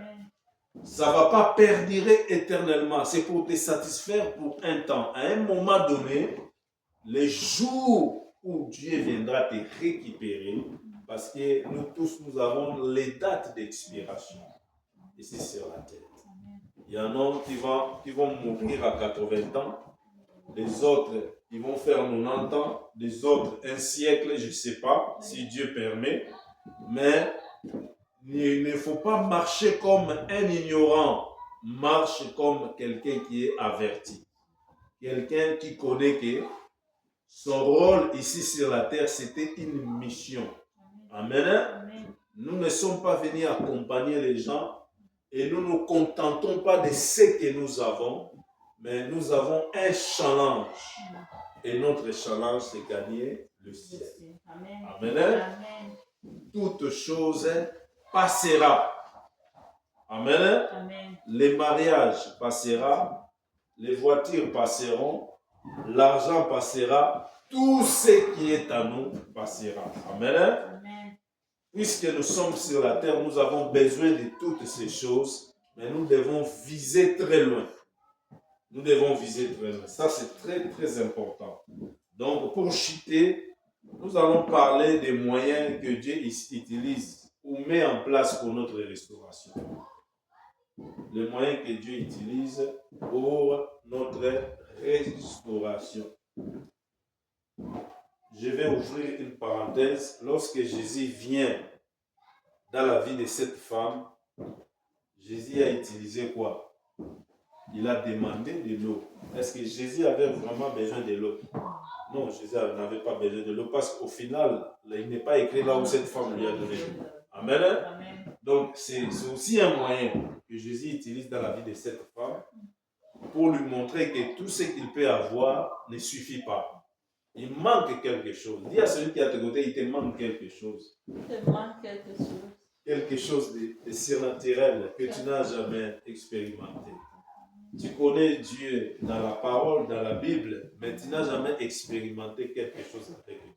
Ça ne va pas perdurer éternellement, c'est pour te satisfaire pour un temps. À un moment donné, les jours où Dieu viendra te récupérer, parce que nous tous, nous avons les dates d'expiration ici sur la terre. Il y en a qui vont mourir à 80 ans, les autres, ils vont faire 90 ans, les autres, un siècle, je ne sais pas, si Dieu permet. Mais il ne faut pas marcher comme un ignorant, marche comme quelqu'un qui est averti. Quelqu'un qui connaît que son rôle ici sur la terre, c'était une mission. Amen. Amen. Nous ne sommes pas venus accompagner les gens et nous ne nous contentons pas de ce que nous avons, mais nous avons un challenge. Et notre challenge, c'est gagner le ciel. Amen. Amen. Amen. Toute chose passera. Amen. Amen. Les mariages passera, les voitures passeront, l'argent passera, tout ce qui est à nous passera. Amen. Amen. Puisque nous sommes sur la terre, nous avons besoin de toutes ces choses, mais nous devons viser très loin. Nous devons viser très loin. Ça, c'est très, très important. Donc, pour chuter, nous allons parler des moyens que Dieu utilise ou met en place pour notre restauration. Les moyens que Dieu utilise pour notre restauration. Je vais ouvrir une parenthèse. Lorsque Jésus vient dans la vie de cette femme, Jésus a utilisé quoi? Il a demandé de l'eau. Est-ce que Jésus avait vraiment besoin de l'eau? Non, Jésus n'avait pas besoin de l'eau parce qu'au final, il n'est pas écrit là où cette femme lui a donné l'eau. Amen. Amen. Donc, c'est aussi un moyen que Jésus utilise dans la vie de cette femme pour lui montrer que tout ce qu'il peut avoir ne suffit pas. Il manque quelque chose. Dis à celui qui est à tes côtés, il te manque quelque chose. Il te manque quelque chose. Quelque chose de surnaturel que tu n'as jamais expérimenté. Tu connais Dieu dans la parole, dans la Bible, mais tu n'as jamais expérimenté quelque chose avec Dieu.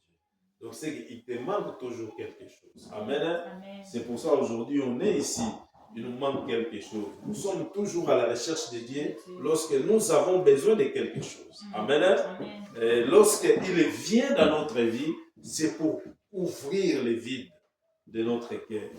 Donc, c'est qu'il te manque toujours quelque chose. Amen. Amen. C'est pour ça aujourd'hui, on est ici. Il nous manque quelque chose. Nous sommes toujours à la recherche de Dieu lorsque nous avons besoin de quelque chose. Amen. Amen. Lorsqu'il vient dans notre vie, c'est pour ouvrir les vides de notre cœur.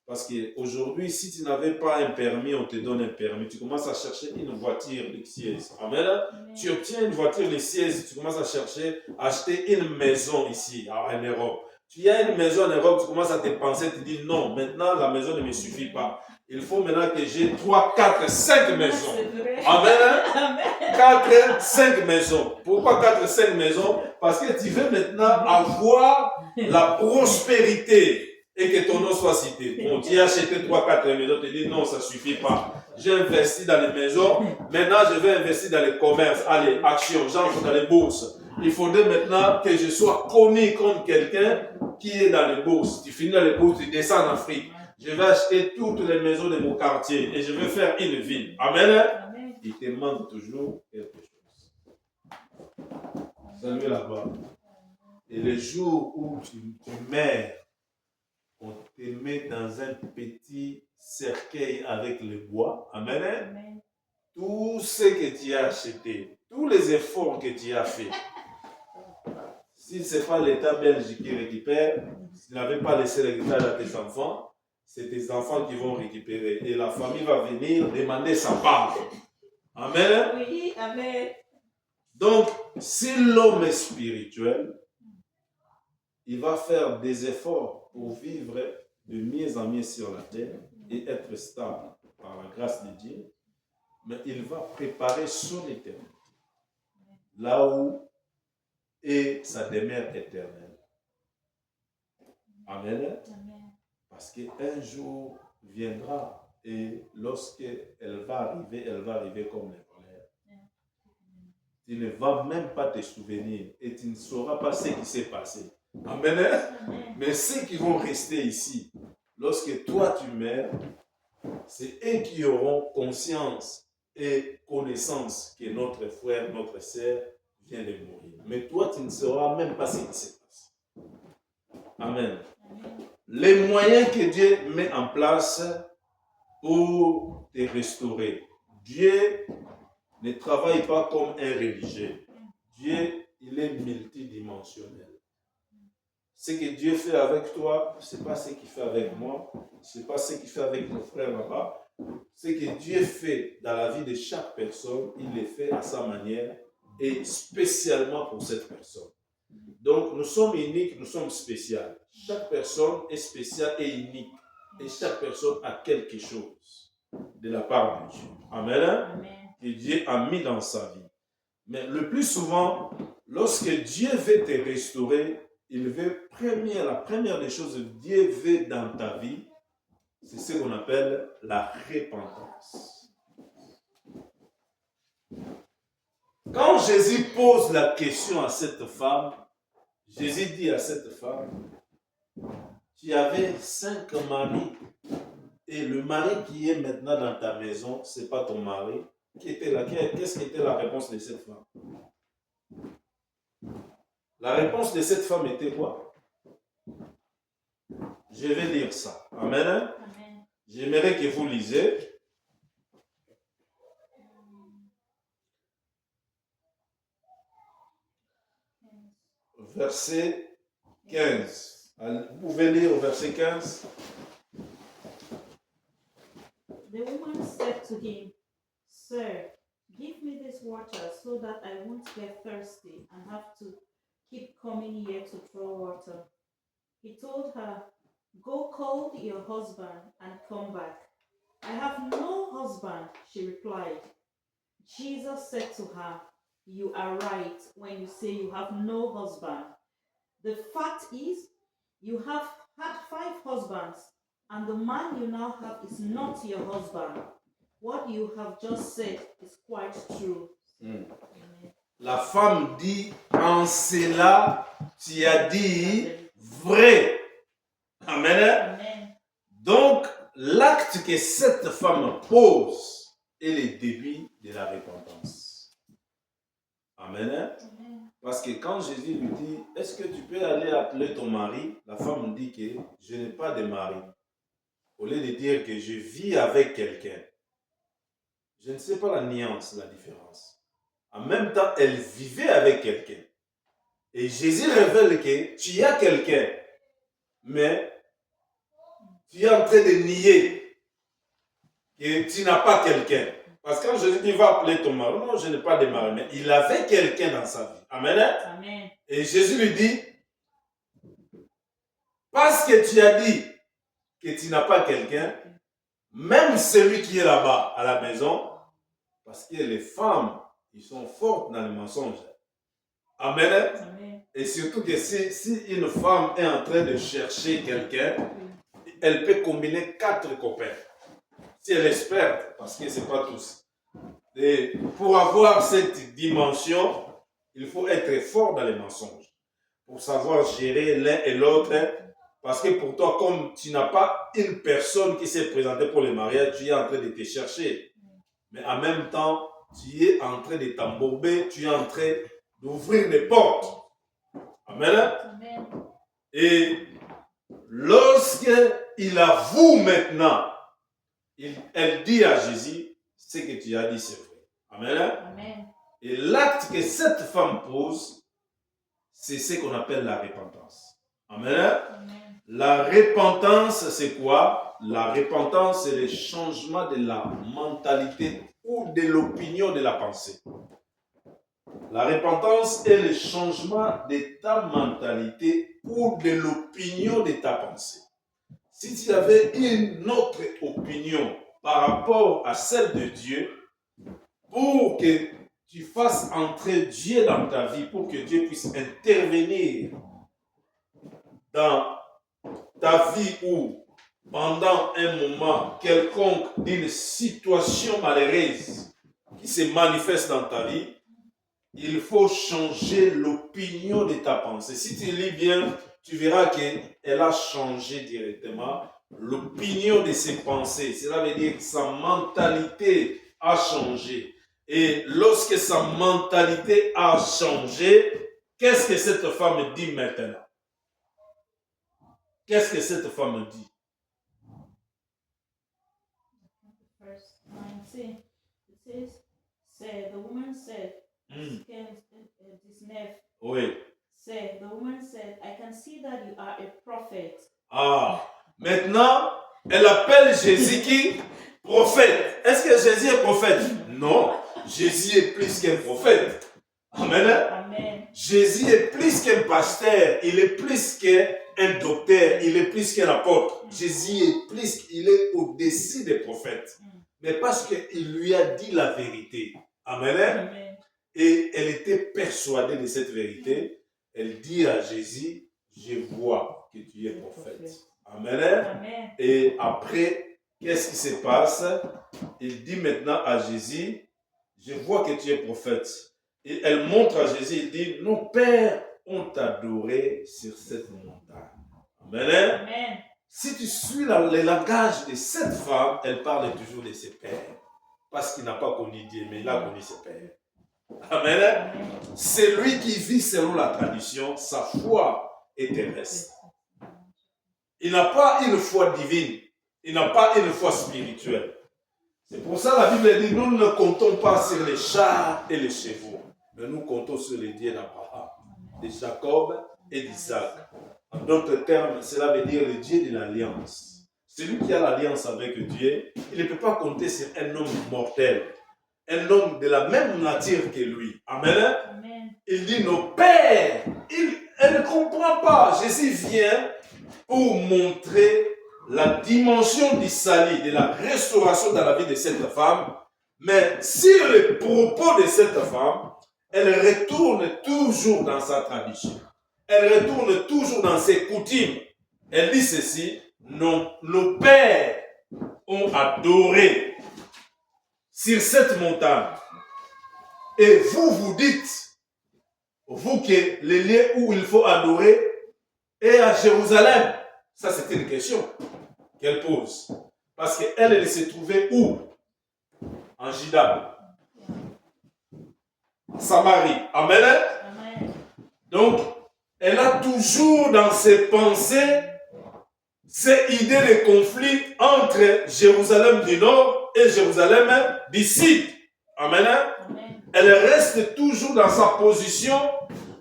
Parce qu'aujourd'hui, si tu n'avais pas un permis, on te donne un permis. Tu commences à chercher une voiture luxueuse. Amen. Amen. Tu obtiens une voiture luxueuse, tu commences à chercher, acheter une maison ici, en Europe. Tu as une maison en Europe, tu commences à te penser, tu dis non, maintenant la maison ne me suffit pas. Il faut maintenant que j'ai 3, 4, 5 maisons. C'est vrai. Amen. Amen. 4, 5 maisons. Pourquoi 4, 5 maisons? Parce que tu veux maintenant avoir la prospérité et que ton nom soit cité. Bon, tu as acheté 3, 4 maisons, tu dis non, ça ne suffit pas. J'ai investi dans les maisons, maintenant je vais investir dans les commerces. Allez, action, j'entre dans les bourses. Il faudrait maintenant que je sois connu comme quelqu'un qui est dans les bourses. Tu finis dans les bourses, tu descends en Afrique. Je vais acheter toutes les maisons de mon quartier et je vais faire une ville. Amen. Amen. Il te manque toujours quelque chose. Salut là-bas. Et le jour où tu meurs, on te met dans un petit cercueil avec le bois. Amen. Amen. Tout ce que tu as acheté, tous les efforts que tu as fait, si ce n'est pas l'État belge qui récupère, s'il n'avait pas laissé l'héritage à tes enfants, c'est tes enfants qui vont récupérer. Et la famille va venir demander sa part. Amen. Oui, amen. Donc, si l'homme est spirituel, il va faire des efforts pour vivre de mieux en mieux sur la terre et être stable par la grâce de Dieu. Mais il va préparer son éternité, là où est sa demeure éternelle. Amen. Amen. Parce qu'un jour viendra et lorsqu'elle va arriver comme les voleurs. Tu ne vas même pas te souvenir et tu ne sauras pas ce qui s'est passé. Amen. Amen. Mais ceux qui vont rester ici, lorsque toi tu meurs, c'est eux qui auront conscience et connaissance que notre frère, notre sœur vient de mourir. Mais toi, tu ne sauras même pas ce qui se passe. Amen. Amen. Les moyens que Dieu met en place pour te restaurer. Dieu ne travaille pas comme un religieux. Dieu, il est multidimensionnel. Ce que Dieu fait avec toi, ce n'est pas ce qu'il fait avec moi, ce n'est pas ce qu'il fait avec nos frères là-bas. Ce que Dieu fait dans la vie de chaque personne, il le fait à sa manière et spécialement pour cette personne. Donc, nous sommes uniques, nous sommes spéciaux. Chaque personne est spéciale et unique. Et chaque personne a quelque chose de la part de Dieu. Amen. Amen. Que Dieu a mis dans sa vie. Mais le plus souvent, lorsque Dieu veut te restaurer, il veut la première des choses que Dieu veut dans ta vie, c'est ce qu'on appelle la repentance. Quand Jésus pose la question à cette femme, Jésus dit à cette femme, tu avais 5 maris et le mari qui est maintenant dans ta maison, ce n'est pas ton mari. Qu'est-ce qui était la réponse de cette femme? La réponse de cette femme était quoi? Je vais lire ça. Amen. Amen. J'aimerais que vous lisez. Verset 15. Vous pouvez lire au verset 15. The woman said to him, Sir, give me this water so that I won't get thirsty and have to keep coming here to draw water. He told her, Go call your husband and come back. I have no husband, she replied. Jesus said to her, You are right when you say you have no husband. The fact is, you have had 5 husbands, and the man you now have is not your husband. What you have just said is quite true. Amen. La femme dit, en cela, tu as dit vrai. Amen. Amen. Donc, l'acte que cette femme pose est le début de la repentance. Amen. Amen. Parce que quand Jésus lui dit, est-ce que tu peux aller appeler ton mari? La femme dit que je n'ai pas de mari. Au lieu de dire que je vis avec quelqu'un. Je ne sais pas la nuance, la différence. En même temps, elle vivait avec quelqu'un. Et Jésus révèle que tu as quelqu'un, mais tu es en train de nier que tu n'as pas quelqu'un. Parce que quand Jésus dit, va appeler ton mari, non, je n'ai pas de mari, mais il avait quelqu'un dans sa vie. Amen. Amen. Et Jésus lui dit, parce que tu as dit que tu n'as pas quelqu'un, même celui qui est là-bas à la maison, parce que les femmes, ils sont fortes dans le mensonge. Amen. Amen. Et surtout que si une femme est en train de chercher quelqu'un, elle peut combiner 4 copains. Si elle espère, parce que ce n'est pas tous. Et pour avoir cette dimension, il faut être fort dans les mensonges. Pour savoir gérer l'un et l'autre. Parce que pour toi, comme tu n'as pas une personne qui s'est présentée pour le mariage, tu es en train de te chercher. Mais en même temps, tu es en train de t'embourber, tu es en train d'ouvrir des portes. Amen. Amen. Et lorsqu'il avoue maintenant, elle dit à Jésus, ce que tu as dit, c'est vrai. Amen. Amen. Et l'acte que cette femme pose, c'est ce qu'on appelle la repentance. Amen. Amen. La repentance, c'est quoi? la repentance, c'est le changement de la mentalité ou de l'opinion de la pensée. La repentance est le changement de ta mentalité ou de l'opinion de ta pensée. Si tu avais une autre opinion par rapport à celle de Dieu, pour que tu fasses entrer Dieu dans ta vie, pour que Dieu puisse intervenir dans ta vie ou pendant un moment quelconque d'une situation malheureuse qui se manifeste dans ta vie, il faut changer l'opinion de ta pensée. Si tu lis bien, tu verras qu'elle a changé directement l'opinion de ses pensées. Cela veut dire que sa mentalité a changé. Et lorsque sa mentalité a changé, qu'est-ce que cette femme dit maintenant? Qu'est-ce que cette femme dit? Verse 19, it says, the woman said, Oui. The woman said, I can see that you are a prophet. Ah, maintenant, elle appelle Jésus qui? Prophète. Est-ce que Jésus est prophète? Non, Jésus est plus qu'un prophète. Amen. Amen. Jésus est plus qu'un pasteur, il est plus qu'un docteur, il est plus qu'un apôtre. Jésus est plus, il est au-dessus des prophètes. Mais parce qu'il lui a dit la vérité. Amen. Amen. Et elle était persuadée de cette vérité. Elle dit à Jésus, je vois que tu es prophète. Amen. Amen. Et après, qu'est-ce qui se passe? Il dit maintenant à Jésus, je vois que tu es prophète. Et elle montre à Jésus, il dit, nos pères ont adoré sur cette montagne. Amen. Amen. Si tu suis le langage de cette femme, elle parle toujours de ses pères. Parce qu'il n'a pas connu Dieu, mais il a connu ses pères. Amen. Amen. C'est lui qui vit selon la tradition, sa foi est terrestre. Il n'a pas une foi divine, il n'a pas une foi spirituelle. C'est pour ça la Bible dit, nous ne comptons pas sur les chars et les chevaux, mais nous comptons sur les dieux d'Abraham, de Jacob et d'Isaac. En d'autres termes, cela veut dire le Dieu de l'alliance. Celui qui a l'alliance avec Dieu, il ne peut pas compter sur un homme mortel, un homme de la même nature que lui. Amen. Amen. Il dit nos pères. Elle ne comprend pas. Jésus vient pour montrer la dimension du salut, de la restauration dans la vie de cette femme. Mais sur les propos de cette femme, elle retourne toujours dans sa tradition. Elle retourne toujours dans ses coutumes. Elle dit ceci, nos pères ont adoré sur cette montagne. Et vous, vous dites, vous que le lieu où il faut adorer est à Jérusalem. Ça, c'est une question qu'elle pose. Parce qu'elle, elle se trouvait où? En Juda. En Samarie. Amen. Amen. Donc, elle a toujours dans ses pensées cette idée de conflit entre Jérusalem du Nord et Jérusalem du Sud. Amen. Amen. Elle reste toujours dans sa position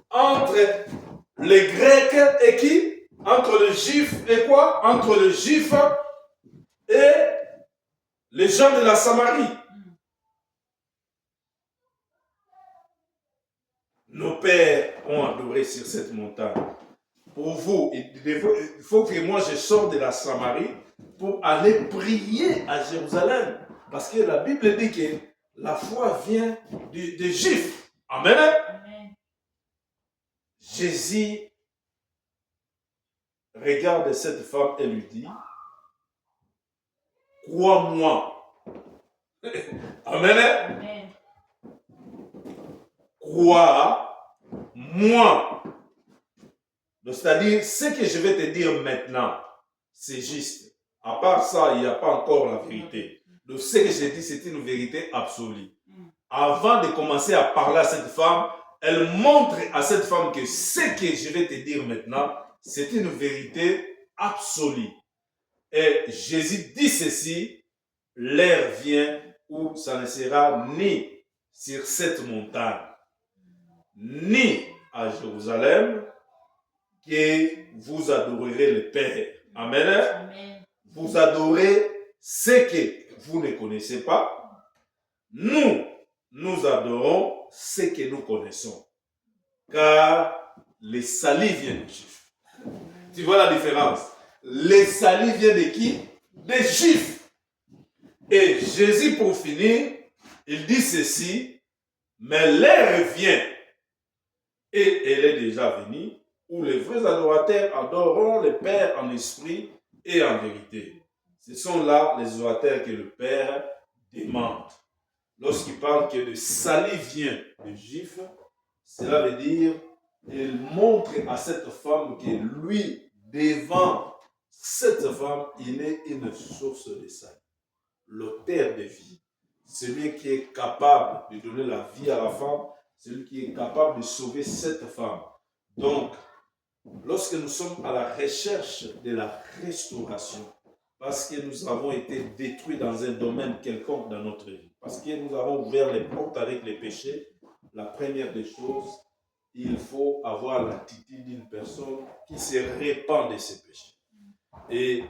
entre les Grecs et qui? Entre les Juifs et quoi? Entre les Juifs et les gens de la Samarie. Nos pères ont adoré sur cette montagne. Pour vous, il faut que moi je sorte de la Samarie pour aller prier à Jérusalem. Parce que la Bible dit que la foi vient des Juifs. Amen. Amen. Jésus regarde cette femme et lui dit, crois-moi. Amen. Amen. Crois-moi. C'est-à-dire, ce que je vais te dire maintenant, c'est juste. À part ça, il n'y a pas encore la vérité. Donc, ce que je dis, c'est une vérité absolue. Avant de commencer à parler à cette femme, elle montre à cette femme que ce que je vais te dire maintenant, c'est une vérité absolue. Et Jésus dit ceci, l'heure vient où ça ne sera ni sur cette montagne, ni à Jérusalem, que vous adorerez le Père. Amen. Amen. vous adorez ce que vous ne connaissez pas. Nous adorons ce que nous connaissons. Car les salis viennent des Juifs. Tu vois la différence? Les salis viennent de qui? Des Juifs. Et Jésus, pour finir, il dit ceci, mais l'heure vient, et elle est déjà venue, où les vrais adorateurs adoreront le Père en esprit et en vérité. Ce sont là les adorateurs que le Père demande. Lorsqu'il parle que le salut vient des Juifs, cela veut dire qu'il montre à cette femme que lui, devant cette femme, il est une source de salut. L'auteur de vie. Celui qui est capable de donner la vie à la femme, celui qui est capable de sauver cette femme. Donc, lorsque nous sommes à la recherche de la restauration, parce que nous avons été détruits dans un domaine quelconque dans notre vie, parce que nous avons ouvert les portes avec les péchés, la première des choses, il faut avoir l'attitude d'une personne qui se répand de ses péchés. Et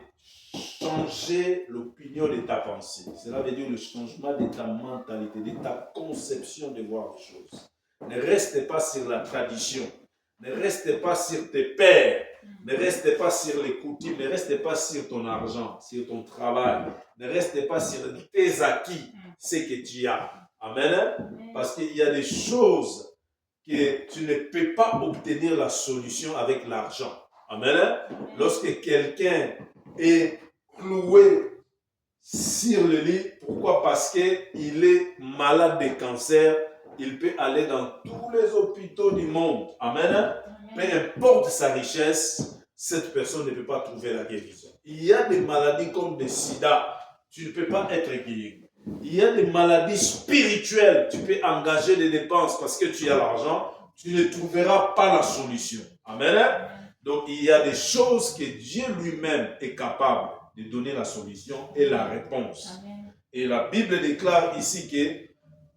changer l'opinion de ta pensée. Cela veut dire le changement de ta mentalité, de ta conception de voir les choses. Ne reste pas sur la tradition. Ne reste pas sur tes pères. Ne reste pas sur les coutumes. Ne reste pas sur ton argent, sur ton travail. Ne reste pas sur tes acquis, ce que tu as. Amen. Parce qu'il y a des choses que tu ne peux pas obtenir la solution avec l'argent. Amen. Lorsque quelqu'un est cloué sur le lit, pourquoi? Parce qu'il est malade de cancer, il peut aller dans tous les hôpitaux du monde. Amen. Peu importe sa richesse, cette personne ne peut pas trouver la guérison. Il y a des maladies comme le sida, tu ne peux pas être guéri. Il y a des maladies spirituelles, tu peux engager des dépenses parce que tu as l'argent, tu ne trouveras pas la solution. Amen. Donc, il y a des choses que Dieu lui-même est capable de donner la solution et la réponse. Amen. Et la Bible déclare ici que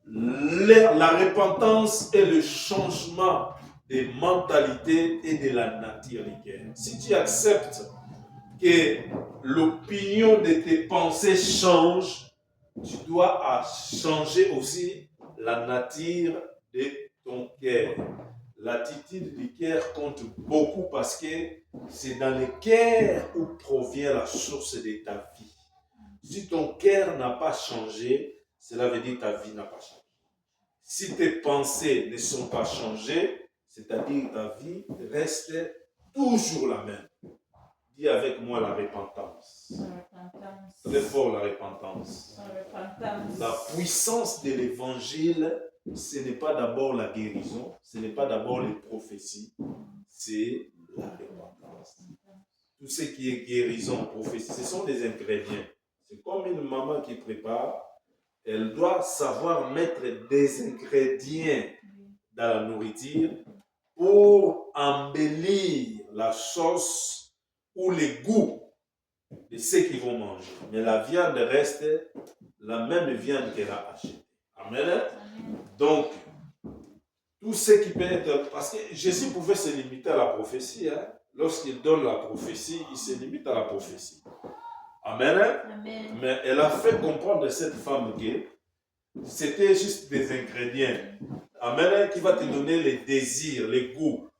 la repentance est le changement de mentalité et de la nature du cœur. Si tu acceptes que l'opinion de tes pensées change, tu dois changer aussi la nature de ton cœur. L'attitude du cœur compte beaucoup parce que c'est dans le cœur où provient la source de ta vie. Si ton cœur n'a pas changé, cela veut dire que ta vie n'a pas changé. Si tes pensées ne sont pas changées, c'est-à-dire que ta vie reste toujours la même. Dis avec moi la repentance. Très fort la repentance. La puissance de l'évangile, ce n'est pas d'abord la guérison, ce n'est pas d'abord les prophéties, c'est la repentance. Tout ce qui est guérison, prophétie, ce sont des ingrédients. C'est comme une maman qui prépare, elle doit savoir mettre des ingrédients dans la nourriture pour embellir la sauce ou les goûts de ce qu'ils vont manger. Mais la viande reste la même viande qu'elle a achetée. Amen. Donc, tout ce qui peut être... Parce que Jésus pouvait se limiter à la prophétie. Hein? Lorsqu'il donne la prophétie, il se limite à la prophétie. Amen. Amen. Mais elle a fait comprendre à cette femme que c'était juste des ingrédients. Amen. Qui va te donner les désirs, les goûts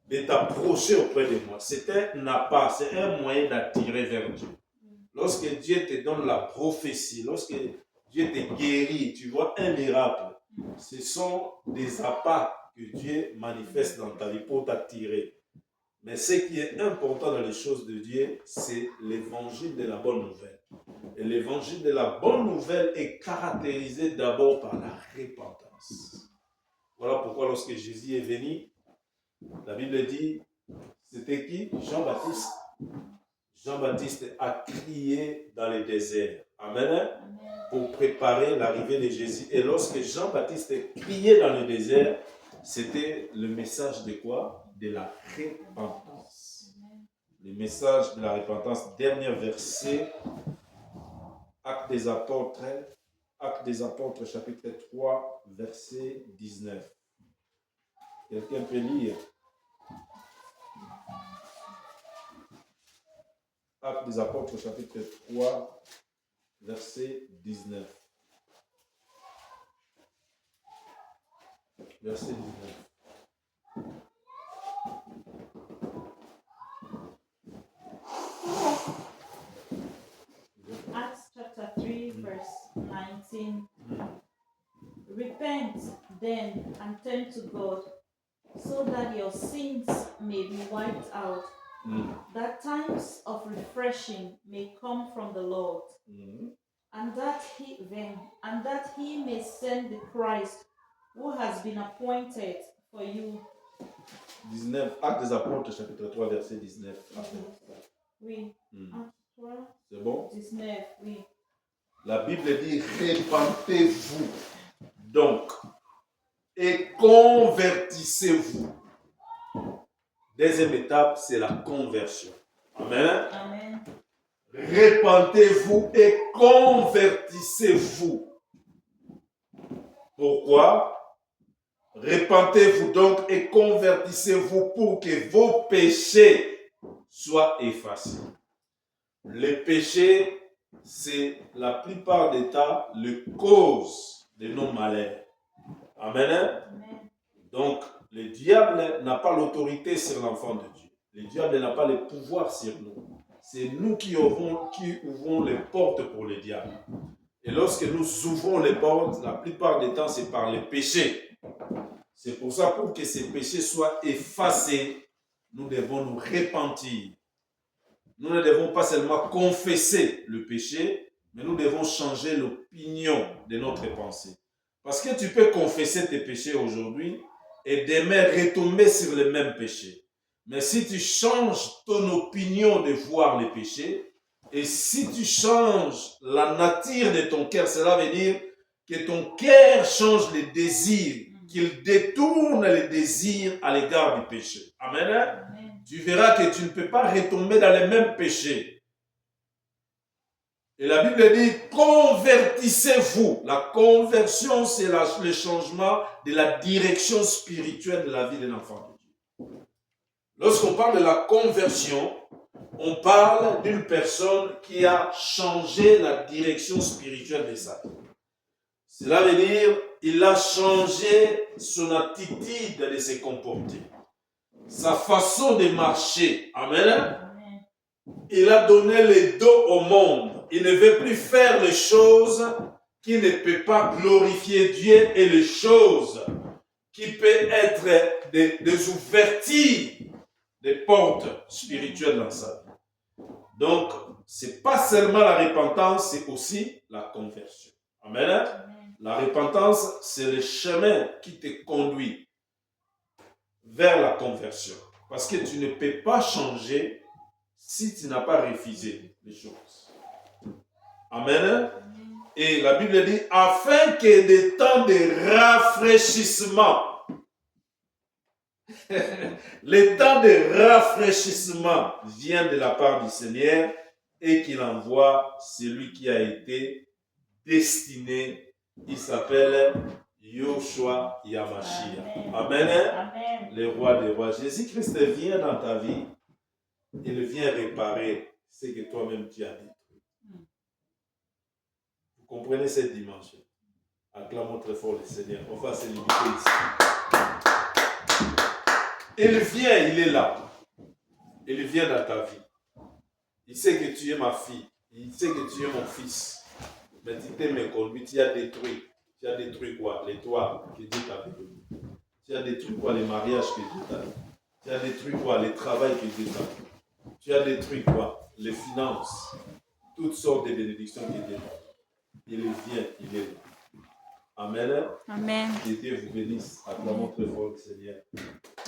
de t'approcher auprès de moi. C'est un appât, c'est un moyen d'attirer vers Dieu. Lorsque Dieu te donne la prophétie, lorsque Dieu te guérit, tu vois un miracle, ce sont des appâts que Dieu manifeste dans ta vie pour t'attirer. Mais ce qui est important dans les choses de Dieu, c'est l'évangile de la bonne nouvelle. Et l'évangile de la bonne nouvelle est caractérisé d'abord par la repentance. Voilà pourquoi lorsque Jésus est venu, la Bible dit, c'était qui? Jean-Baptiste. Jean-Baptiste a crié dans le désert. Amen. Pour préparer l'arrivée de Jésus. Et lorsque Jean-Baptiste criait dans le désert, c'était le message de quoi? De la repentance. Le message de la repentance. Dernier verset, Actes des Apôtres, chapitre 3, verset 19. Quelqu'un peut lire? Actes des Apôtres, chapitre 3, verset 19. Verset 19. Acts chapter 3, verse 19. Repent then and turn to God, so that your sins may be wiped out, that times of refreshing may come from the Lord, and that he may send the Christ who has been appointed for you. 19. Actes des Apôtres, chapitre 3, verset 19. Oui. Actes 3, C'est bon? 19, oui. La Bible dit, répentez-vous donc et convertissez-vous. Deuxième étape, c'est la conversion. Amen. Amen. Répentez-vous et convertissez-vous. Pourquoi? Répentez-vous donc et convertissez-vous pour que vos péchés soient effacés. Les péchés, c'est la plupart des temps le cause de nos malheurs. Amen. Amen. Donc, le diable n'a pas l'autorité sur l'enfant de Dieu. Le diable n'a pas le pouvoir sur nous. C'est nous qui ouvrons les portes pour le diable. Et lorsque nous ouvrons les portes, la plupart des temps, c'est par les péchés. C'est pour ça, pour que ces péchés soient effacés, nous devons nous repentir. Nous ne devons pas seulement confesser le péché, mais nous devons changer l'opinion de notre pensée. Parce que tu peux confesser tes péchés aujourd'hui et demain retomber sur le même péché. Mais si tu changes ton opinion de voir les péchés, et si tu changes la nature de ton cœur, cela veut dire que ton cœur change les désirs, qu'il détourne les désirs à l'égard du péché. Amen. Amen. Tu verras que tu ne peux pas retomber dans les mêmes péchés. Et la Bible dit, convertissez-vous. La conversion, c'est le changement de la direction spirituelle de la vie d'un enfant de Dieu. Lorsqu'on parle de la conversion, on parle d'une personne qui a changé la direction spirituelle de sa vie. Cela veut dire, il a changé son attitude de se comporter, sa façon de marcher. Amen. Amen. Il a donné le dos au monde. Il ne veut plus faire les choses qui ne peuvent pas glorifier Dieu et les choses qui peuvent être des ouvertures, des portes spirituelles dans sa vie. Donc, ce n'est pas seulement la repentance, c'est aussi la conversion. Amen. Amen. La repentance, c'est le chemin qui te conduit vers la conversion. Parce que tu ne peux pas changer si tu n'as pas refusé les choses. Amen. Et la Bible dit, afin que des temps de rafraîchissement, les temps de rafraîchissement viennent de la part du Seigneur et qu'il envoie celui qui a été destiné. Il s'appelle Yoshua Yamashia. Amen. Amen. Le roi des rois. Jésus-Christ vient dans ta vie. Il vient réparer ce que toi-même tu as détruit. Vous comprenez cette dimension? Acclamons très fort le Seigneur. On va se limiter ici. Il vient, il est là. Il vient dans ta vie. Il sait que tu es ma fille. Il sait que tu es mon fils. Mais tu t'es méconduit, tu as détruit. Tu as détruit quoi? Les toits que Dieu t'avait donnés. Tu as détruit quoi? Les mariages que Dieu t'a donné. Tu as détruit quoi? Les travails que Dieu t'a donné. Tu as détruit quoi? Les finances. Toutes sortes de bénédictions que Dieu t'a données. Il vient, il est là. Amen. Amen. Que Dieu vous bénisse. Acclamons très fort le Seigneur.